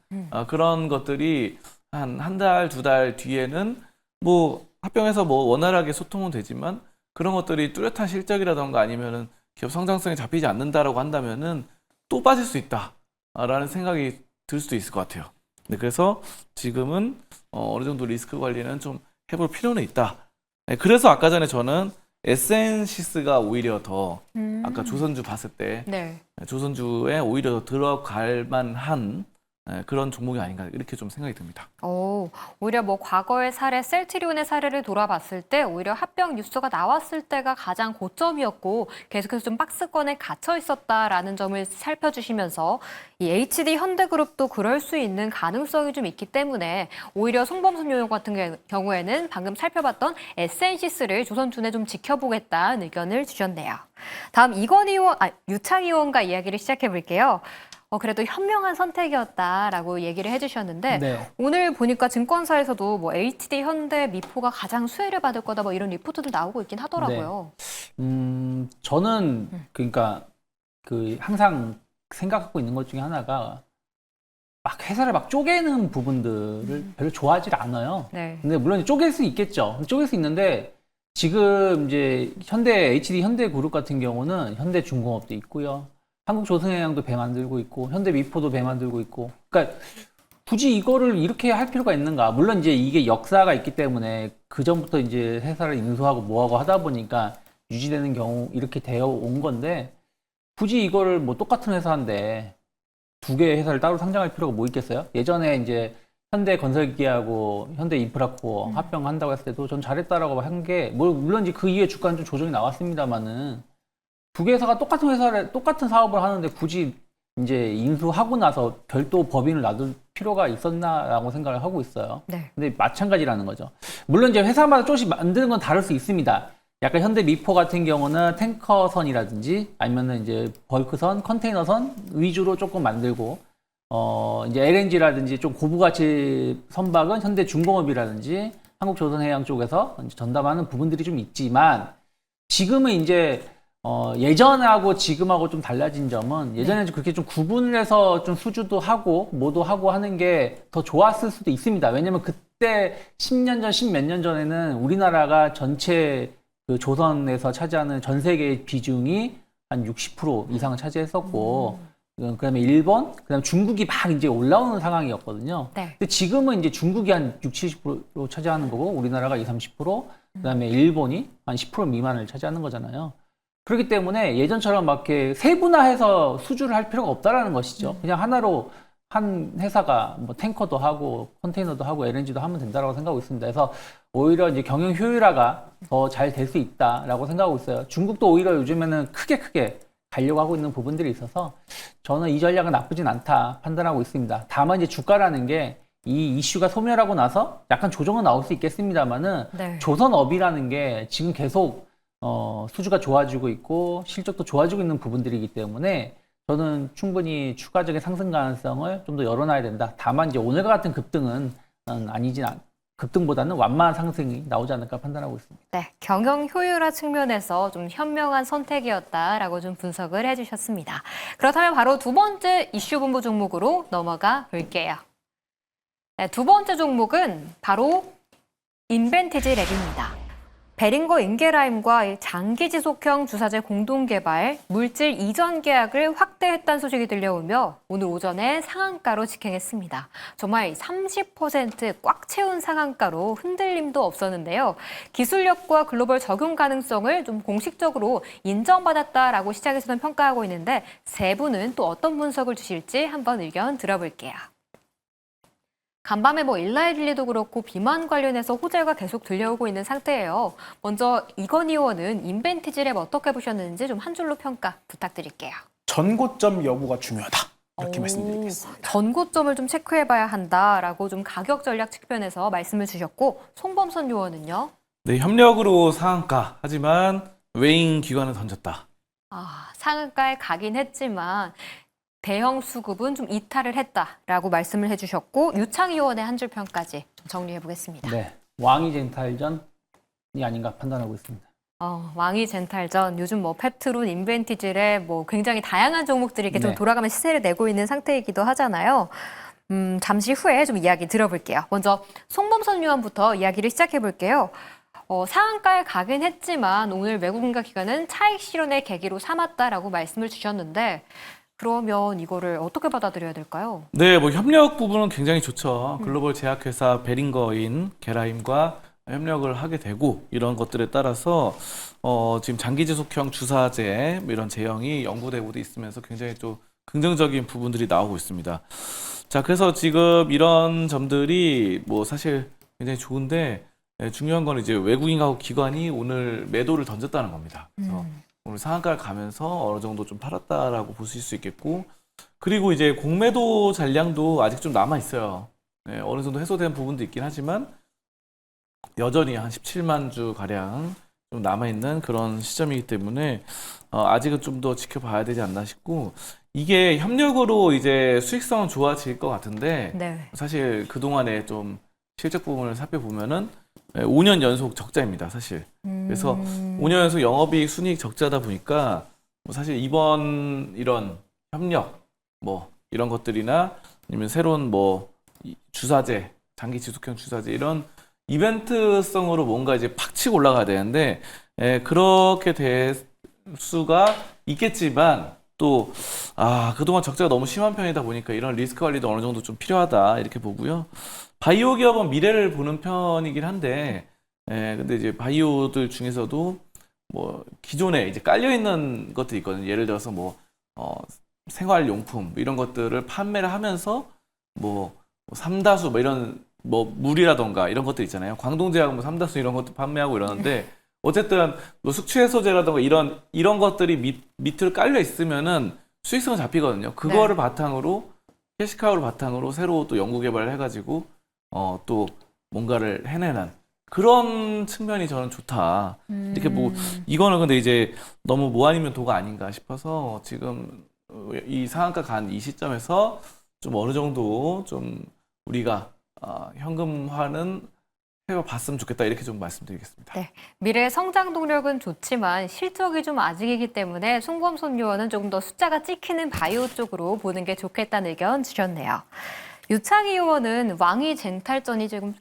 그런 것들이 한 달, 두 달 뒤에는 뭐 합병해서 뭐 원활하게 소통은 되지만 그런 것들이 뚜렷한 실적이라던가 아니면은 기업 성장성이 잡히지 않는다라고 한다면은 또 빠질 수 있다라는 생각이 들 수도 있을 것 같아요. 네, 그래서 지금은 어느 정도 리스크 관리는 좀 해볼 필요는 있다. 네, 그래서 아까 전에 저는 에센시스가 오히려 더 아까 조선주 봤을 때 네. 조선주에 오히려 더 들어갈 만한 그런 종목이 아닌가 이렇게 좀 생각이 듭니다. 오히려 과거의 사례, 셀트리온의 사례를 돌아봤을 때 오히려 합병 뉴스가 나왔을 때가 가장 고점이었고 계속해서 좀 박스권에 갇혀 있었다라는 점을 살펴주시면서 이 HD 현대그룹도 그럴 수 있는 가능성이 좀 있기 때문에 오히려 송범선 요원 같은 경우에는 방금 살펴봤던 에센시스를 조선주에 좀 지켜보겠다는 의견을 주셨네요. 다음 유창 의원과 이야기를 시작해 볼게요. 그래도 현명한 선택이었다라고 얘기를 해주셨는데 네. 오늘 보니까 증권사에서도 뭐 HD 현대 미포가 가장 수혜를 받을 거다 뭐 이런 리포트들 나오고 있긴 하더라고요. 저는 그러니까 항상 생각하고 있는 것 중에 하나가 막 회사를 막 쪼개는 부분들을 별로 좋아하지 않아요. 네. 근데 물론 쪼갤 수 있겠죠. 쪼갤 수 있는데 지금 이제 HD 현대그룹 같은 경우는 현대중공업도 있고요. 한국조선해양도 배 만들고 있고 현대미포도 배 만들고 있고 그러니까 굳이 이거를 이렇게 할 필요가 있는가. 물론 이제 이게 역사가 있기 때문에 그전부터 이제 회사를 인수하고 뭐하고 하다 보니까 유지되는 경우 이렇게 되어 온 건데 굳이 이거를 뭐 똑같은 회사인데 두 개의 회사를 따로 상장할 필요가 뭐 있겠어요? 예전에 이제 현대건설기하고 현대인프라코어 합병한다고 했을 때도 전 잘했다라고 한 게 물론 이제 그 이후에 주가는 좀 조정이 나왔습니다만은 두 개 회사가 똑같은 사업을 하는데 굳이 이제 인수하고 나서 별도 법인을 놔둘 필요가 있었나라고 생각을 하고 있어요. 네. 근데 마찬가지라는 거죠. 물론 이제 회사마다 조금씩 만드는 건 다를 수 있습니다. 약간 현대 미포 같은 경우는 탱커선이라든지 아니면은 이제 벌크선, 컨테이너선 위주로 조금 만들고 이제 LNG라든지 좀 고부가치 선박은 현대 중공업이라든지 한국조선해양 쪽에서 이제 전담하는 부분들이 좀 있지만 지금은 이제 예전하고 지금하고 좀 달라진 점은 예전에는 좀 그렇게 좀 구분을 해서 좀 수주도 하고 뭐도 하고 하는 게 더 좋았을 수도 있습니다. 왜냐면 그때 10년 전, 10몇 년 전에는 우리나라가 전체 그 조선에서 차지하는 전 세계의 비중이 한 60% 이상을 차지했었고, 그다음에 일본, 그다음에 중국이 막 이제 올라오는 상황이었거든요. 네. 근데 지금은 이제 중국이 한 60, 70% 차지하는 거고, 우리나라가 20, 30%, 그다음에 일본이 한 10% 미만을 차지하는 거잖아요. 그렇기 때문에 예전처럼 막 이렇게 세분화해서 수주를 할 필요가 없다라는 것이죠. 그냥 하나로 한 회사가 뭐 탱커도 하고 컨테이너도 하고 LNG도 하면 된다라고 생각하고 있습니다. 그래서 오히려 이제 경영 효율화가 더 잘 될 수 있다라고 생각하고 있어요. 중국도 오히려 요즘에는 크게 가려고 하고 있는 부분들이 있어서 저는 이 전략은 나쁘진 않다 판단하고 있습니다. 다만 이제 주가라는 게 이 이슈가 소멸하고 나서 약간 조정은 나올 수 있겠습니다만은 네. 조선업이라는 게 지금 계속 수주가 좋아지고 있고 실적도 좋아지고 있는 부분들이기 때문에 저는 충분히 추가적인 상승 가능성을 좀 더 열어놔야 된다. 다만 이제 오늘과 같은 급등은 급등보다는 완만한 상승이 나오지 않을까 판단하고 있습니다. 네, 경영 효율화 측면에서 좀 현명한 선택이었다라고 좀 분석을 해주셨습니다. 그렇다면 바로 두 번째 이슈 본부 종목으로 넘어가 볼게요. 네, 두 번째 종목은 바로 인벤티지 랩입니다. 베링거 인게라임과 장기 지속형 주사제 공동 개발, 물질 이전 계약을 확대했다는 소식이 들려오며 오늘 오전에 상한가로 직행했습니다. 정말 30%꽉 채운 상한가로 흔들림도 없었는데요. 기술력과 글로벌 적용 가능성을 좀 공식적으로 인정받았다라고 시장에서는 평가하고 있는데 세 분은 또 어떤 분석을 주실지 한번 의견 들어볼게요. 간밤에 일라이릴리도 그렇고 비만 관련해서 호재가 계속 들려오고 있는 상태예요. 먼저 이건희 의원은 인벤티지랩 어떻게 보셨는지 좀 한 줄로 평가 부탁드릴게요. 전고점 여부가 중요하다. 이렇게 말씀드리겠습니다. 전고점을 좀 체크해봐야 한다라고 좀 가격 전략 측면에서 말씀을 주셨고 송범선 의원은요? 네, 협력으로 상한가. 하지만 외인 기관을 던졌다. 상한가에 가긴 했지만 대형 수급은 좀 이탈을 했다라고 말씀을 해주셨고 유창희 의원의 한 줄 평까지 좀 정리해보겠습니다. 네, 왕이 젠탈전이 아닌가 판단하고 있습니다. 왕이 젠탈전, 요즘 페트론, 인벤티지랩 굉장히 다양한 종목들이 이렇게 좀 네. 돌아가면 시세를 내고 있는 상태이기도 하잖아요. 잠시 후에 좀 이야기 들어볼게요. 먼저 송범선 의원부터 이야기를 시작해볼게요. 상한가에 가긴 했지만 오늘 외국인과 기관은 차익 실현의 계기로 삼았다라고 말씀을 주셨는데 그러면 이거를 어떻게 받아들여야 될까요? 네, 협력 부분은 굉장히 좋죠. 글로벌 제약회사 베링거인 게라임과 협력을 하게 되고 이런 것들에 따라서 지금 장기 지속형 주사제 이런 제형이 연구되고도 있으면서 굉장히 또 긍정적인 부분들이 나오고 있습니다. 자, 그래서 지금 이런 점들이 사실 굉장히 좋은데 중요한 건 이제 외국인하고 기관이 오늘 매도를 던졌다는 겁니다. 그래서 오늘 상한가를 가면서 어느 정도 좀 팔았다라고 보실 수 있겠고, 그리고 이제 공매도 잔량도 아직 좀 남아 있어요. 네, 어느 정도 해소된 부분도 있긴 하지만 여전히 한 17만 주 가량 좀 남아 있는 그런 시점이기 때문에 아직은 좀 더 지켜봐야 되지 않나 싶고, 이게 협력으로 이제 수익성은 좋아질 것 같은데 네. 사실 그 동안에 좀 실적 부분을 살펴보면은 5년 연속 적자입니다, 사실. 그래서 5년 연속 영업이익 순이익 적자다 보니까 사실 이번 이런 협력 이런 것들이나 아니면 새로운 주사제, 장기 지속형 주사제 이런 이벤트성으로 뭔가 이제 팍 치고 올라가야 되는데 그렇게 될 수가 있겠지만 또 그동안 적자가 너무 심한 편이다 보니까 이런 리스크 관리도 어느 정도 좀 필요하다 이렇게 보고요. 바이오 기업은 미래를 보는 편이긴 한데, 근데 이제 바이오들 중에서도 기존에 이제 깔려 있는 것들이 있거든요. 예를 들어서 생활용품 이런 것들을 판매를 하면서 삼다수 이런 물이라던가 이런 것들 있잖아요. 광동제약은 삼다수 이런 것도 판매하고 이러는데 어쨌든 숙취해소제라던가 이런 것들이 밑으로 깔려 있으면은 수익성은 잡히거든요. 그거를 바탕으로 캐시카우를 바탕으로 새로 또 연구 개발을 해가지고 또 뭔가를 해내는 그런 측면이 저는 좋다. 이렇게 뭐 이거는 근데 이제 너무 뭐 아니면 도가 아닌가 싶어서 지금 이 상한가 간 이 시점에서 좀 어느 정도 좀 우리가 현금화는 해봤으면 좋겠다 이렇게 좀 말씀드리겠습니다. 네, 미래 성장 동력은 좋지만 실적이 좀 아직이기 때문에 송범선 의원은 조금 더 숫자가 찍히는 바이오 쪽으로 보는 게 좋겠다는 의견 주셨네요. 유창희 의원은 왕위 쟁탈전이 지금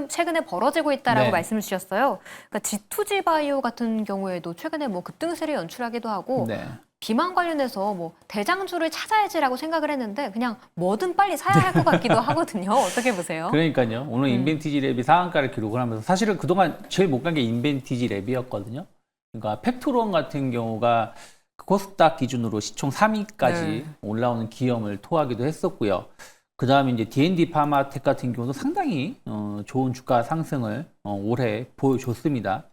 최근에 벌어지고 있다라고 네. 말씀을 주셨어요. 그러니까 G2G 바이오 같은 경우에도 최근에 뭐 급등세를 연출하기도 하고 네. 비만 관련해서 뭐 대장주를 찾아야지라고 생각을 했는데 그냥 뭐든 빨리 사야 할 것 같기도 하거든요. 어떻게 보세요? 그러니까요. 오늘 인벤티지 랩이 상한가를 기록을 하면서 사실은 그동안 제일 못 간 게 인벤티지 랩이었거든요. 그러니까 팩트론 같은 경우가 코스닥 기준으로 시총 3위까지 네. 올라오는 기염을 토하기도 했었고요. 그 다음에 이제 D&D 파마텍 같은 경우도 상당히 좋은 주가 상승을 올해 보여줬습니다.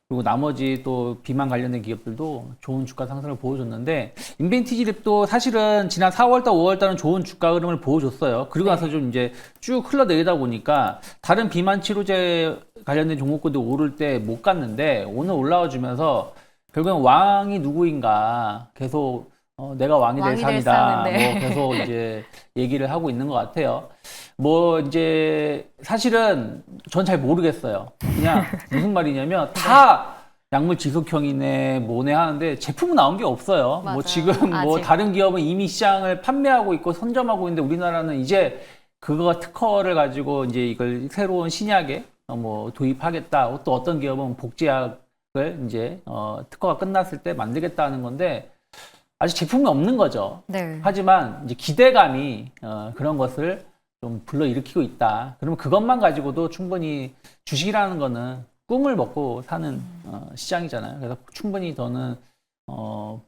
그리고 나머지 또 비만 관련된 기업들도 좋은 주가 상승을 보여줬는데 인벤티지 랩도 사실은 지난 4월달, 5월달은 좋은 주가 흐름을 보여줬어요. 그리고 나서 좀 이제 쭉 흘러내리다 보니까 다른 비만 치료제 관련된 종목군도 오를 때 못 갔는데 오늘 올라와 주면서 결국엔 왕이 누구인가 계속 내가 왕이 될 왕이 될 상이다. 상은, 네. 뭐 계속 이제 얘기를 하고 있는 것 같아요. 뭐 이제 사실은 전 잘 모르겠어요. 그냥 무슨 말이냐면 다 약물 지속형이네 뭐네 하는데 제품은 나온 게 없어요. 맞아요. 뭐 지금 뭐 아직. 다른 기업은 이미 시장을 판매하고 있고 선점하고 있는데 우리나라는 이제 그거 특허를 가지고 이제 이걸 새로운 신약에 뭐 도입하겠다. 또 어떤 기업은 복제약을 이제 특허가 끝났을 때 만들겠다는 건데 아직 제품이 없는 거죠. 네. 하지만 이제 기대감이 그런 것을 좀 불러일으키고 있다. 그러면 그것만 가지고도 충분히 주식이라는 거는 꿈을 먹고 사는 시장이잖아요. 그래서 충분히 저는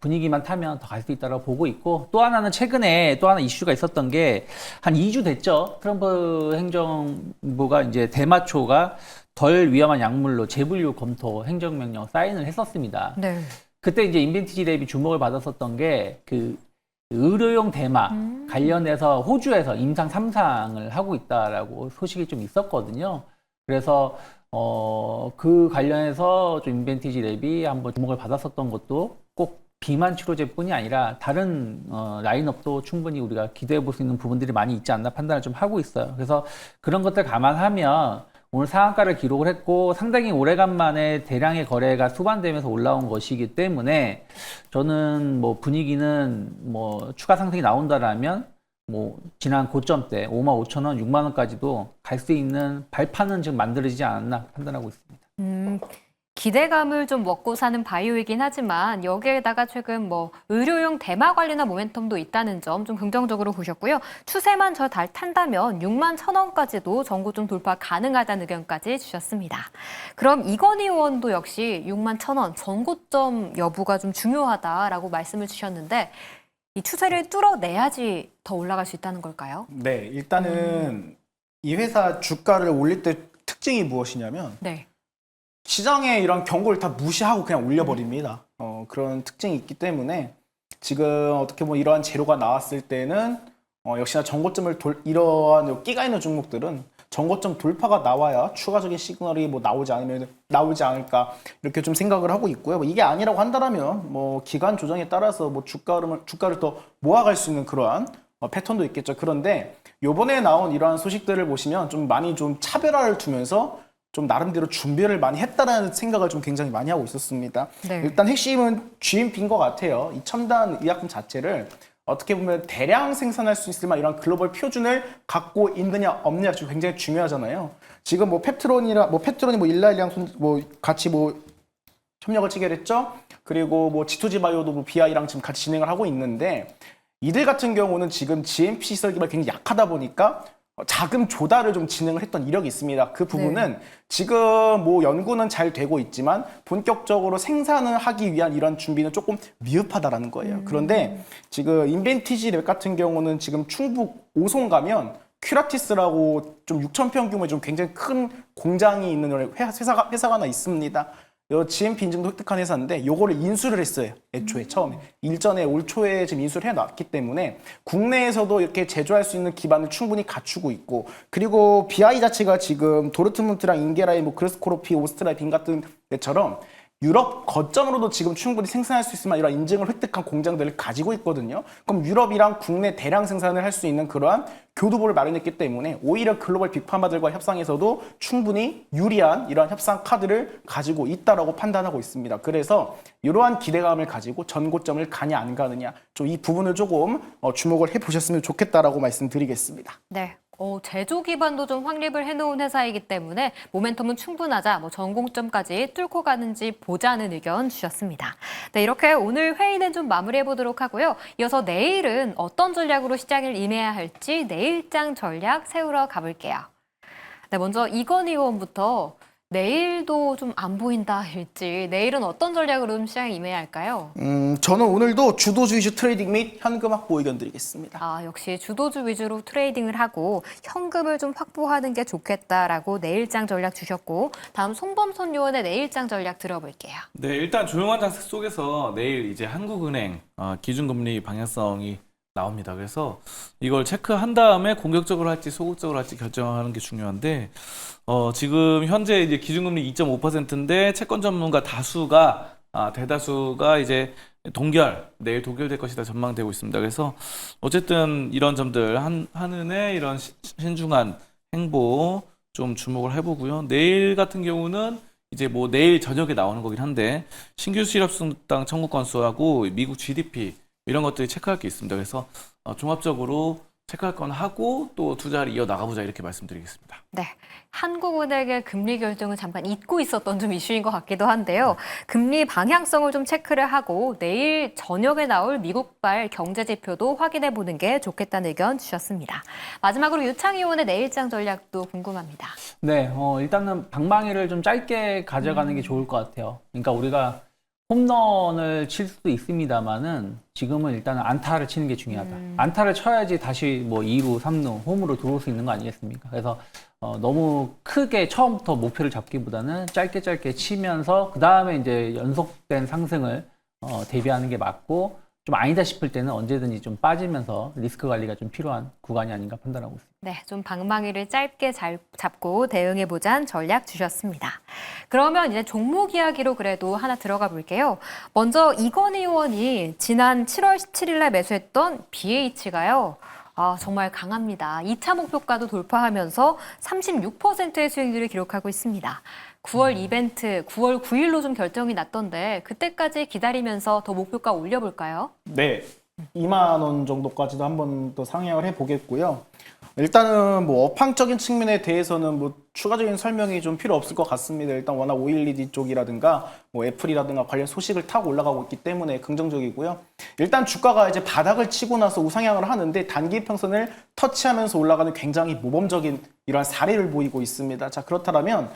분위기만 타면 더 갈 수 있다고 보고 있고 또 하나는 최근에 또 하나 이슈가 있었던 게 한 2주 됐죠. 트럼프 행정부가 이제 대마초가 덜 위험한 약물로 재분류 검토 행정명령 사인을 했었습니다. 네. 그때 이제 인벤티지 랩이 주목을 받았었던 게 그 의료용 대마 관련해서 호주에서 임상 3상을 하고 있다라고 소식이 좀 있었거든요. 그래서 그 관련해서 좀 인벤티지 랩이 한번 주목을 받았었던 것도 꼭 비만 치료제뿐이 아니라 다른 라인업도 충분히 우리가 기대해 볼 수 있는 부분들이 많이 있지 않나 판단을 좀 하고 있어요. 그래서 그런 것들 감안하면 오늘 상한가를 기록을 했고 상당히 오래간만에 대량의 거래가 수반되면서 올라온 것이기 때문에 저는 뭐 분위기는 뭐 추가 상승이 나온다라면 뭐 지난 고점대 55,000원, 6만 원까지도 갈 수 있는 발판은 지금 만들어지지 않았나 판단하고 있습니다. 기대감을 좀 먹고 사는 바이오이긴 하지만 여기에다가 최근 뭐 의료용 대마 관련한 모멘텀도 있다는 점 좀 긍정적으로 보셨고요. 추세만 저 달 탄다면 6만 1,000원까지도 전고점 돌파 가능하다는 의견까지 주셨습니다. 그럼 이건희 의원도 역시 6만 1,000원 전고점 여부가 좀 중요하다라고 말씀을 주셨는데 이 추세를 뚫어내야지 더 올라갈 수 있다는 걸까요? 네, 일단은 이 회사 주가를 올릴 때 특징이 무엇이냐면 네. 시장의 이런 경고를 다 무시하고 그냥 올려버립니다. 그런 특징이 있기 때문에 지금 어떻게 보면 이러한 재료가 나왔을 때는 역시나 전고점을 이러한 끼가 있는 종목들은 전고점 돌파가 나와야 추가적인 시그널이 뭐 나오지 않을까 이렇게 좀 생각을 하고 있고요. 뭐 이게 아니라고 한다면 뭐 기간 조정에 따라서 뭐 주가를 더 모아갈 수 있는 그러한 패턴도 있겠죠. 그런데 요번에 나온 이러한 소식들을 보시면 좀 많이 좀 차별화를 두면서 좀 나름대로 준비를 많이 했다라는 생각을 좀 굉장히 많이 하고 있었습니다. 네. 일단 핵심은 GMP인 것 같아요. 이 첨단 의약품 자체를 어떻게 보면 대량 생산할 수 있을 만한 이런 글로벌 표준을 갖고 있느냐 없느냐 좀 굉장히 중요하잖아요. 지금 뭐 페트론이 뭐 일라일리랑 뭐 같이 뭐 협력을 체결했죠. 그리고 뭐 G2G 바이오도 뭐 BI랑 지금 같이 진행을 하고 있는데 이들 같은 경우는 지금 GMP 시설 기반이 굉장히 약하다 보니까 자금 조달을 좀 진행을 했던 이력이 있습니다. 그 부분은 지금 뭐 연구는 잘 되고 있지만 본격적으로 생산을 하기 위한 이런 준비는 조금 미흡하다라는 거예요. 그런데 지금 인벤티지 랩 같은 경우는 지금 충북 오송 가면 큐라티스라고 좀 6,000평 규모의 좀 굉장히 큰 공장이 있는 회사가 하나 있습니다. 요 GMP 인증도 획득한 회사인데 요거를 인수를 했어요. 애초에 처음에 일전에 올 초에 지금 인수를 해놨기 때문에 국내에서도 이렇게 제조할 수 있는 기반을 충분히 갖추고 있고, 그리고 BI 자체가 지금 도르트문트랑 인게라이, 뭐 그레스코로피, 오스트라 빈 같은 데처럼 유럽 거점으로도 지금 충분히 생산할 수 있을 만한 이런 인증을 획득한 공장들을 가지고 있거든요. 그럼 유럽이랑 국내 대량 생산을 할 수 있는 그러한 교두보를 마련했기 때문에 오히려 글로벌 빅파마들과 협상에서도 충분히 유리한 이러한 협상 카드를 가지고 있다라고 판단하고 있습니다. 그래서 이러한 기대감을 가지고 전고점을 가냐 안 가느냐, 좀 이 부분을 조금 주목을 해보셨으면 좋겠다라고 말씀드리겠습니다. 네. 제조 기반도 좀 확립을 해놓은 회사이기 때문에 모멘텀은 충분하자, 뭐 전공점까지 뚫고 가는지 보자는 의견 주셨습니다. 네, 이렇게 오늘 회의는 좀 마무리해 보도록 하고요. 이어서 내일은 어떤 전략으로 시장을 임해야 할지 내일장 전략 세우러 가볼게요. 네, 먼저 이건 의원부터 내일도 좀 안 보인다 일지, 내일은 어떤 전략으로 좀 시장에 임해야 할까요? 저는 오늘도 주도주 위주 트레이딩 및 현금 확보 의견 드리겠습니다. 역시 주도주 위주로 트레이딩을 하고 현금을 좀 확보하는 게 좋겠다라고 내일장 전략 주셨고, 다음 송범선 의원의 내일장 전략 들어볼게요. 네, 일단 조용한 장세 속에서 내일 이제 한국은행 기준금리 방향성이 나옵니다. 그래서 이걸 체크한 다음에 공격적으로 할지 소극적으로 할지 결정하는 게 중요한데, 지금 현재 이제 기준금리 2.5%인데 채권 전문가 대다수가 이제 내일 동결될 것이다 전망되고 있습니다. 그래서 어쨌든 이런 점들 한은의 이런 신중한 행보 좀 주목을 해보고요. 내일 같은 경우는 이제 뭐 내일 저녁에 나오는 거긴 한데 신규 실업수당 청구 건수하고 미국 GDP 이런 것들이 체크할 게 있습니다. 그래서 종합적으로 체크할 건 하고 또 투자를 이어나가보자 이렇게 말씀드리겠습니다. 네, 한국은행의 금리 결정을 잠깐 잊고 있었던 좀 이슈인 것 같기도 한데요. 금리 방향성을 좀 체크를 하고 내일 저녁에 나올 미국발 경제 지표도 확인해 보는 게 좋겠다는 의견 주셨습니다. 마지막으로 유창희 의원의 내일장 전략도 궁금합니다. 네, 일단은 방망이를 좀 짧게 가져가는 게 좋을 것 같아요. 그러니까 우리가 홈런을 칠 수도 있습니다만은 지금은 일단은 안타를 치는 게 중요하다. 안타를 쳐야지 다시 뭐 2루, 3루, 홈으로 들어올 수 있는 거 아니겠습니까? 그래서 너무 크게 처음부터 목표를 잡기보다는 짧게 치면서 그 다음에 이제 연속된 상승을 대비하는 게 맞고, 좀 아니다 싶을 때는 언제든지 좀 빠지면서 리스크 관리가 좀 필요한 구간이 아닌가 판단하고 있습니다. 네, 좀 방망이를 짧게 잘 잡고 대응해보자는 전략 주셨습니다. 그러면 이제 종목 이야기로 그래도 하나 들어가 볼게요. 먼저 이건 의원이 지난 7월 17일 날 매수했던 BH가요. 정말 강합니다. 2차 목표가도 돌파하면서 36%의 수익률을 기록하고 있습니다. 9월 이벤트 9월 9일로 좀 결정이 났던데 그때까지 기다리면서 더 목표가 올려볼까요? 네, 2만 원 정도까지도 한번 더 상향을 해보겠고요. 일단은 뭐 업황적인 측면에 대해서는 뭐 추가적인 설명이 좀 필요 없을 것 같습니다. 일단 워낙 OLED 쪽이라든가 뭐 애플이라든가 관련 소식을 타고 올라가고 있기 때문에 긍정적이고요. 일단 주가가 이제 바닥을 치고 나서 우상향을 하는데 단기 평선을 터치하면서 올라가는 굉장히 모범적인 이러한 사례를 보이고 있습니다. 자, 그렇다면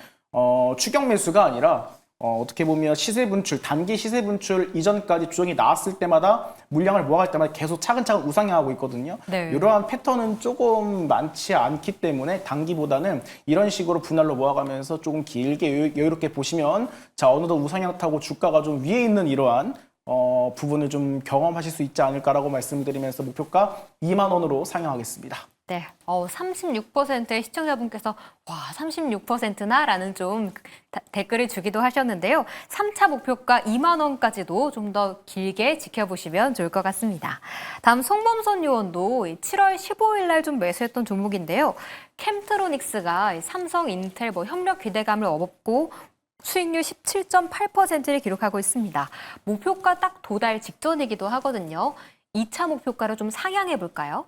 추격 매수가 아니라 어떻게 보면 시세 분출, 단기 시세 분출 이전까지 조정이 나왔을 때마다 물량을 모아갈 때마다 계속 차근차근 우상향하고 있거든요. 네. 이러한 패턴은 조금 많지 않기 때문에 단기보다는 이런 식으로 분할로 모아가면서 조금 길게 여유롭게 보시면, 자, 어느덧 우상향 타고 주가가 좀 위에 있는 이러한 부분을 좀 경험하실 수 있지 않을까라고 말씀드리면서 목표가 2만 원으로 상향하겠습니다. 네, 36%의 시청자분께서 와 36%나? 라는 좀 댓글을 주기도 하셨는데요. 3차 목표가 2만 원까지도 좀 더 길게 지켜보시면 좋을 것 같습니다. 다음 송범선 의원도 7월 15일 날 좀 매수했던 종목인데요. 캠트로닉스가 삼성, 인텔 협력 기대감을 얻고 수익률 17.8%를 기록하고 있습니다. 목표가 딱 도달 직전이기도 하거든요. 2차 목표가로 좀 상향해 볼까요?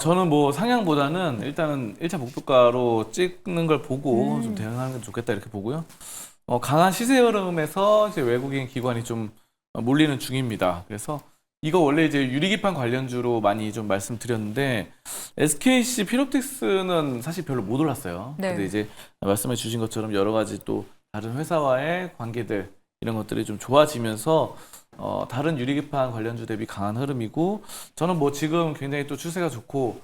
저는 뭐 상향보다는 일단은 1차 목표가로 찍는 걸 보고 좀 대응하는 게 좋겠다 이렇게 보고요. 강한 시세 흐름에서 이제 외국인 기관이 좀 몰리는 중입니다. 그래서 이거 원래 이제 유리기판 관련주로 많이 좀 말씀드렸는데 SKC 피롭틱스는 사실 별로 못 올랐어요. 네. 근데 이제 말씀해 주신 것처럼 여러 가지 또 다른 회사와의 관계들 이런 것들이 좀 좋아지면서 다른 유리기판 관련주 대비 강한 흐름이고, 저는 뭐 지금 굉장히 또 추세가 좋고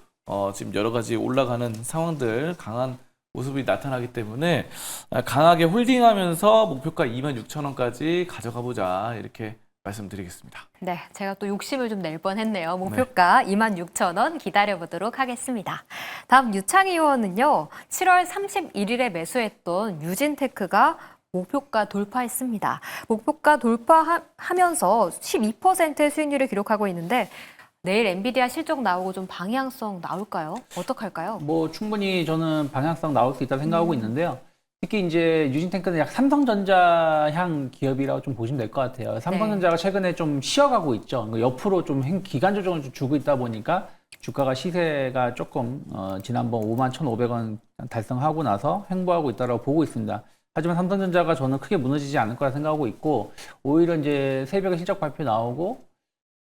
지금 여러 가지 올라가는 상황들, 강한 모습이 나타나기 때문에 강하게 홀딩하면서 목표가 26,000원까지 가져가 보자 이렇게 말씀드리겠습니다. 네, 제가 또 욕심을 좀 낼 뻔했네요. 목표가 26,000원 기다려보도록 하겠습니다. 다음 유창희 의원은요. 7월 31일에 매수했던 유진테크가 목표가 돌파했습니다. 목표가 돌파하면서 12%의 수익률을 기록하고 있는데 내일 엔비디아 실적 나오고 좀 방향성 나올까요? 어떡할까요? 뭐 충분히 저는 방향성 나올 수 있다 생각하고 있는데요. 특히 이제 유진탱크는 약 삼성전자향 기업이라고 좀 보시면 될 것 같아요. 삼성전자가 최근에 좀 쉬어가고 있죠. 옆으로 좀 기간 조정을 좀 주고 있다 보니까 주가가 시세가 조금 지난번 51,500원 달성하고 나서 횡보하고 있다고 보고 있습니다. 하지만 삼성전자가 저는 크게 무너지지 않을 거라 생각하고 있고 오히려 이제 새벽에 실적 발표 나오고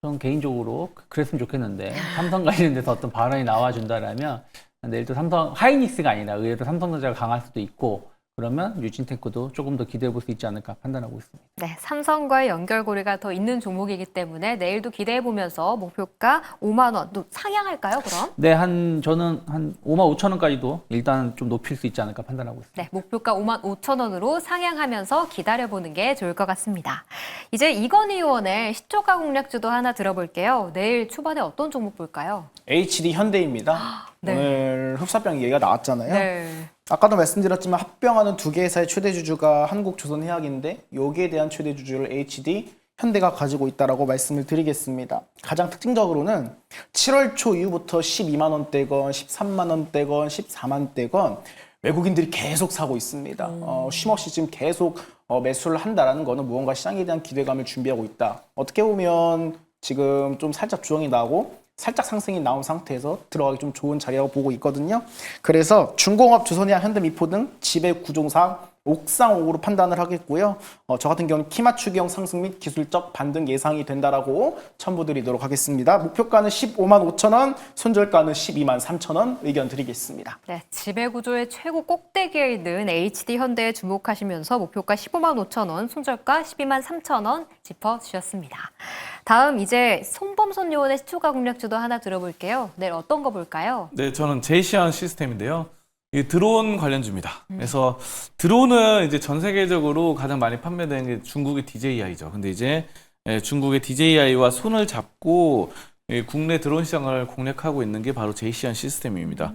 저는 개인적으로 그랬으면 좋겠는데 삼성 관련돼서 어떤 발언이 나와준다라면 내일 또 삼성 하이닉스가 아니라 의외로 삼성전자가 강할 수도 있고 그러면 유진테크도 조금 더 기대해 볼 수 있지 않을까 판단하고 있습니다. 네, 삼성과의 연결고리가 더 있는 종목이기 때문에 내일도 기대해 보면서 목표가 5만 원 또 상향할까요, 그럼? 네, 저는 한 55,000원까지도 일단 좀 높일 수 있지 않을까 판단하고 있습니다. 네, 목표가 55,000원으로 상향하면서 기다려보는 게 좋을 것 같습니다. 이제 이건희 의원의 시초가 공략주도 하나 들어볼게요. 내일 초반에 어떤 종목 볼까요? HD 현대입니다. 네. 오늘 흡사병 얘기가 나왔잖아요. 네. 아까도 말씀드렸지만 합병하는 두 개 회사의 최대 주주가 한국조선해양인데 여기에 대한 최대 주주를 HD 현대가 가지고 있다라고 말씀을 드리겠습니다. 가장 특징적으로는 7월 초 이후부터 12만 원대건 13만 원대건 14만 대건 외국인들이 계속 사고 있습니다. 쉼없이 지금 계속 매수를 한다라는 거는 무언가 시장에 대한 기대감을 준비하고 있다. 어떻게 보면 지금 좀 살짝 조정이 나고 살짝 상승이 나온 상태에서 들어가기 좀 좋은 자리라고 보고 있거든요. 그래서 중공업, 조선해양, 현대미포 등 지배 구종상 옥상옥으로 판단을 하겠고요. 저 같은 경우는 키 맞추기형 상승 및 기술적 반등 예상이 된다라고 첨부드리도록 하겠습니다. 목표가는 15만 5천 원, 손절가는 12만 3천 원 의견 드리겠습니다. 네, 지배구조의 최고 꼭대기에 있는 HD 현대에 주목하시면서 목표가 15만 5천 원, 손절가 12만 3천 원 짚어주셨습니다. 다음 이제 손범선 요원의 시초가 공략주도 하나 들어볼게요. 내일 어떤 거 볼까요? 네, 저는 제이시안 시스템인데요. 이 드론 관련주입니다. 그래서 드론은 이제 전 세계적으로 가장 많이 판매되는 게 중국의 DJI죠. 근데 이제 중국의 DJI와 손을 잡고 국내 드론 시장을 공략하고 있는 게 바로 제이시안 시스템입니다.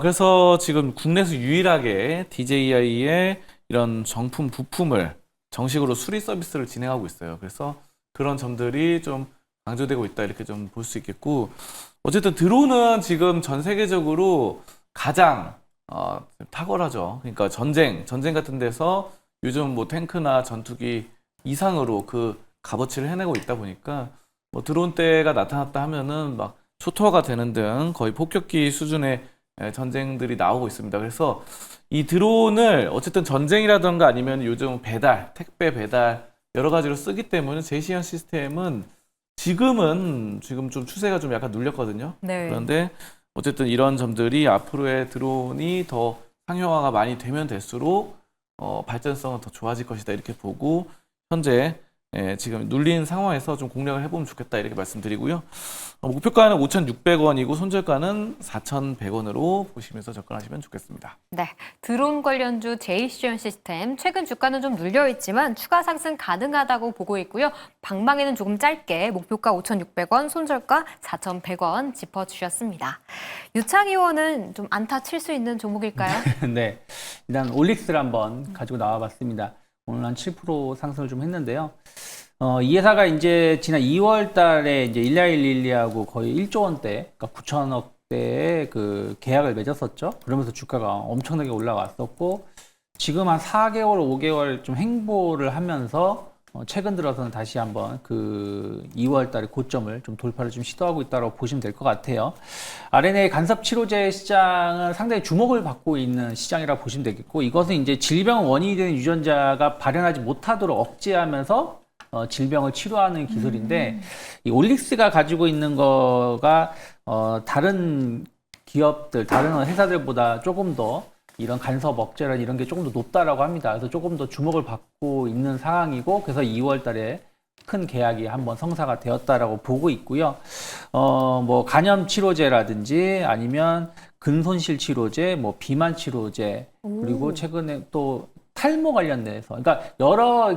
그래서 지금 국내에서 유일하게 DJI의 이런 정품 부품을 정식으로 수리 서비스를 진행하고 있어요. 그래서 그런 점들이 좀 강조되고 있다 이렇게 좀 볼 수 있겠고 어쨌든 드론은 지금 전 세계적으로 가장 탁월하죠. 그러니까 전쟁 같은 데서 요즘 뭐 탱크나 전투기 이상으로 그 값어치를 해내고 있다 보니까 뭐 드론 때가 나타났다 하면은 막 초토화가 되는 등 거의 폭격기 수준의 전쟁들이 나오고 있습니다. 그래서 이 드론을 어쨌든 전쟁이라든가 아니면 요즘 배달, 택배 배달 여러 가지로 쓰기 때문에 제이시안 시스템은 지금 좀 추세가 좀 약간 눌렸거든요. 네. 그런데 어쨌든 이런 점들이 앞으로의 드론이 더 상용화가 많이 되면 될수록 발전성은 더 좋아질 것이다 이렇게 보고 현재 지금 눌린 상황에서 좀 공략을 해보면 좋겠다 이렇게 말씀드리고요. 목표가는 5,600원이고 손절가는 4,100원으로 보시면서 접근하시면 좋겠습니다. 네, 드론 관련주 제이시언 시스템 최근 주가는 좀 눌려 있지만 추가 상승 가능하다고 보고 있고요. 방망이는 조금 짧게 목표가 5,600원, 손절가 4,100원 짚어주셨습니다. 유창희 의원은 좀 안타 칠 수 있는 종목일까요? 네, 일단 올릭스를 한번 가지고 나와봤습니다. 오늘 한 7% 상승을 좀 했는데요. 이 회사가 이제 지난 2월 달에 이제 1112하고 거의 1조 원대, 그러니까 9천억대의 그 계약을 맺었었죠. 그러면서 주가가 엄청나게 올라왔었고, 지금 한 4개월, 5개월 좀 행보를 하면서 최근 들어서는 다시 한번 그 2월 달에 고점을 좀 돌파를 좀 시도하고 있다고 보시면 될 것 같아요. RNA 간섭 치료제 시장은 상당히 주목을 받고 있는 시장이라고 보시면 되겠고, 이것은 이제 질병 원인이 되는 유전자가 발현하지 못하도록 억제하면서 질병을 치료하는 기술인데, 이 올릭스가 가지고 있는 거가 다른 기업들, 다른 회사들보다 조금 더 이런 간섭 억제라 이런 게 조금 더 높다라고 합니다. 그래서 조금 더 주목을 받고 있는 상황이고, 그래서 2월 달에 큰 계약이 한번 성사가 되었다라고 보고 있고요. 뭐 간염 치료제라든지 아니면 근손실 치료제, 뭐 비만 치료제, 그리고 최근에 또 탈모 관련돼서, 그러니까 여러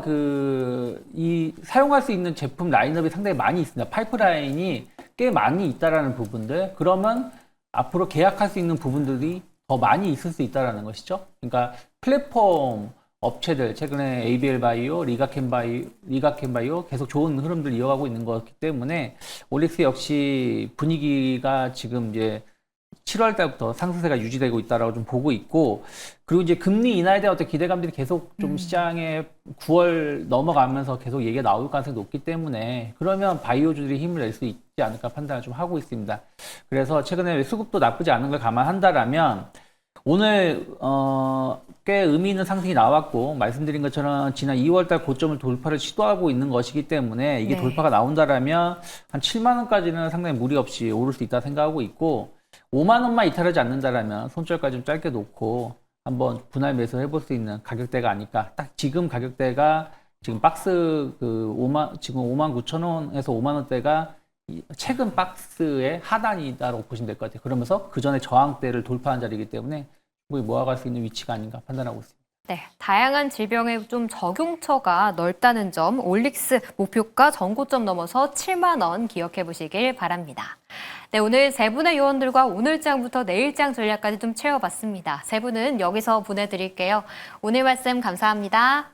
이 사용할 수 있는 제품 라인업이 상당히 많이 있습니다. 파이프라인이 꽤 많이 있다라는 부분들. 그러면 앞으로 계약할 수 있는 부분들이 더 많이 있을 수 있다라는 것이죠. 그러니까 플랫폼 업체들, 최근에 ABL 바이오, 리가켄 바이오 계속 좋은 흐름들 이어가고 있는 거기 때문에 올릭스 역시 분위기가 지금 이제 7월 달부터 상승세가 유지되고 있다라고 좀 보고 있고, 그리고 이제 금리 인하에 대한 어떤 기대감들이 계속 좀 시장에 9월 넘어가면서 계속 얘기가 나올 가능성이 높기 때문에, 그러면 바이오주들이 힘을 낼 수 있지 않을까 판단을 좀 하고 있습니다. 그래서 최근에 수급도 나쁘지 않은 걸 감안한다라면 오늘 꽤 의미 있는 상승이 나왔고, 말씀드린 것처럼 지난 2월 달 고점을 돌파를 시도하고 있는 것이기 때문에 이게 네. 돌파가 나온다라면 한 7만 원까지는 상당히 무리 없이 오를 수 있다 생각하고 있고, 5만 원만 이탈하지 않는다라면 손절까지 좀 짧게 놓고 한번 분할 매수 해볼 수 있는 가격대가 아닐까. 딱 지금 가격대가 지금 박스 지금 5만 9천 원에서 5만 원대가 최근 박스의 하단이다라고 보시면 될 것 같아요. 그러면서 그 전에 저항대를 돌파한 자리이기 때문에 충분히 모아갈 수 있는 위치가 아닌가 판단하고 있습니다. 네, 다양한 질병의 좀 적용처가 넓다는 점, 올릭스 목표가 전고점 넘어서 7만 원 기억해 보시길 바랍니다. 네, 오늘 세 분의 요원들과 오늘장부터 내일장 전략까지 좀 채워봤습니다. 세 분은 여기서 보내드릴게요. 오늘 말씀 감사합니다.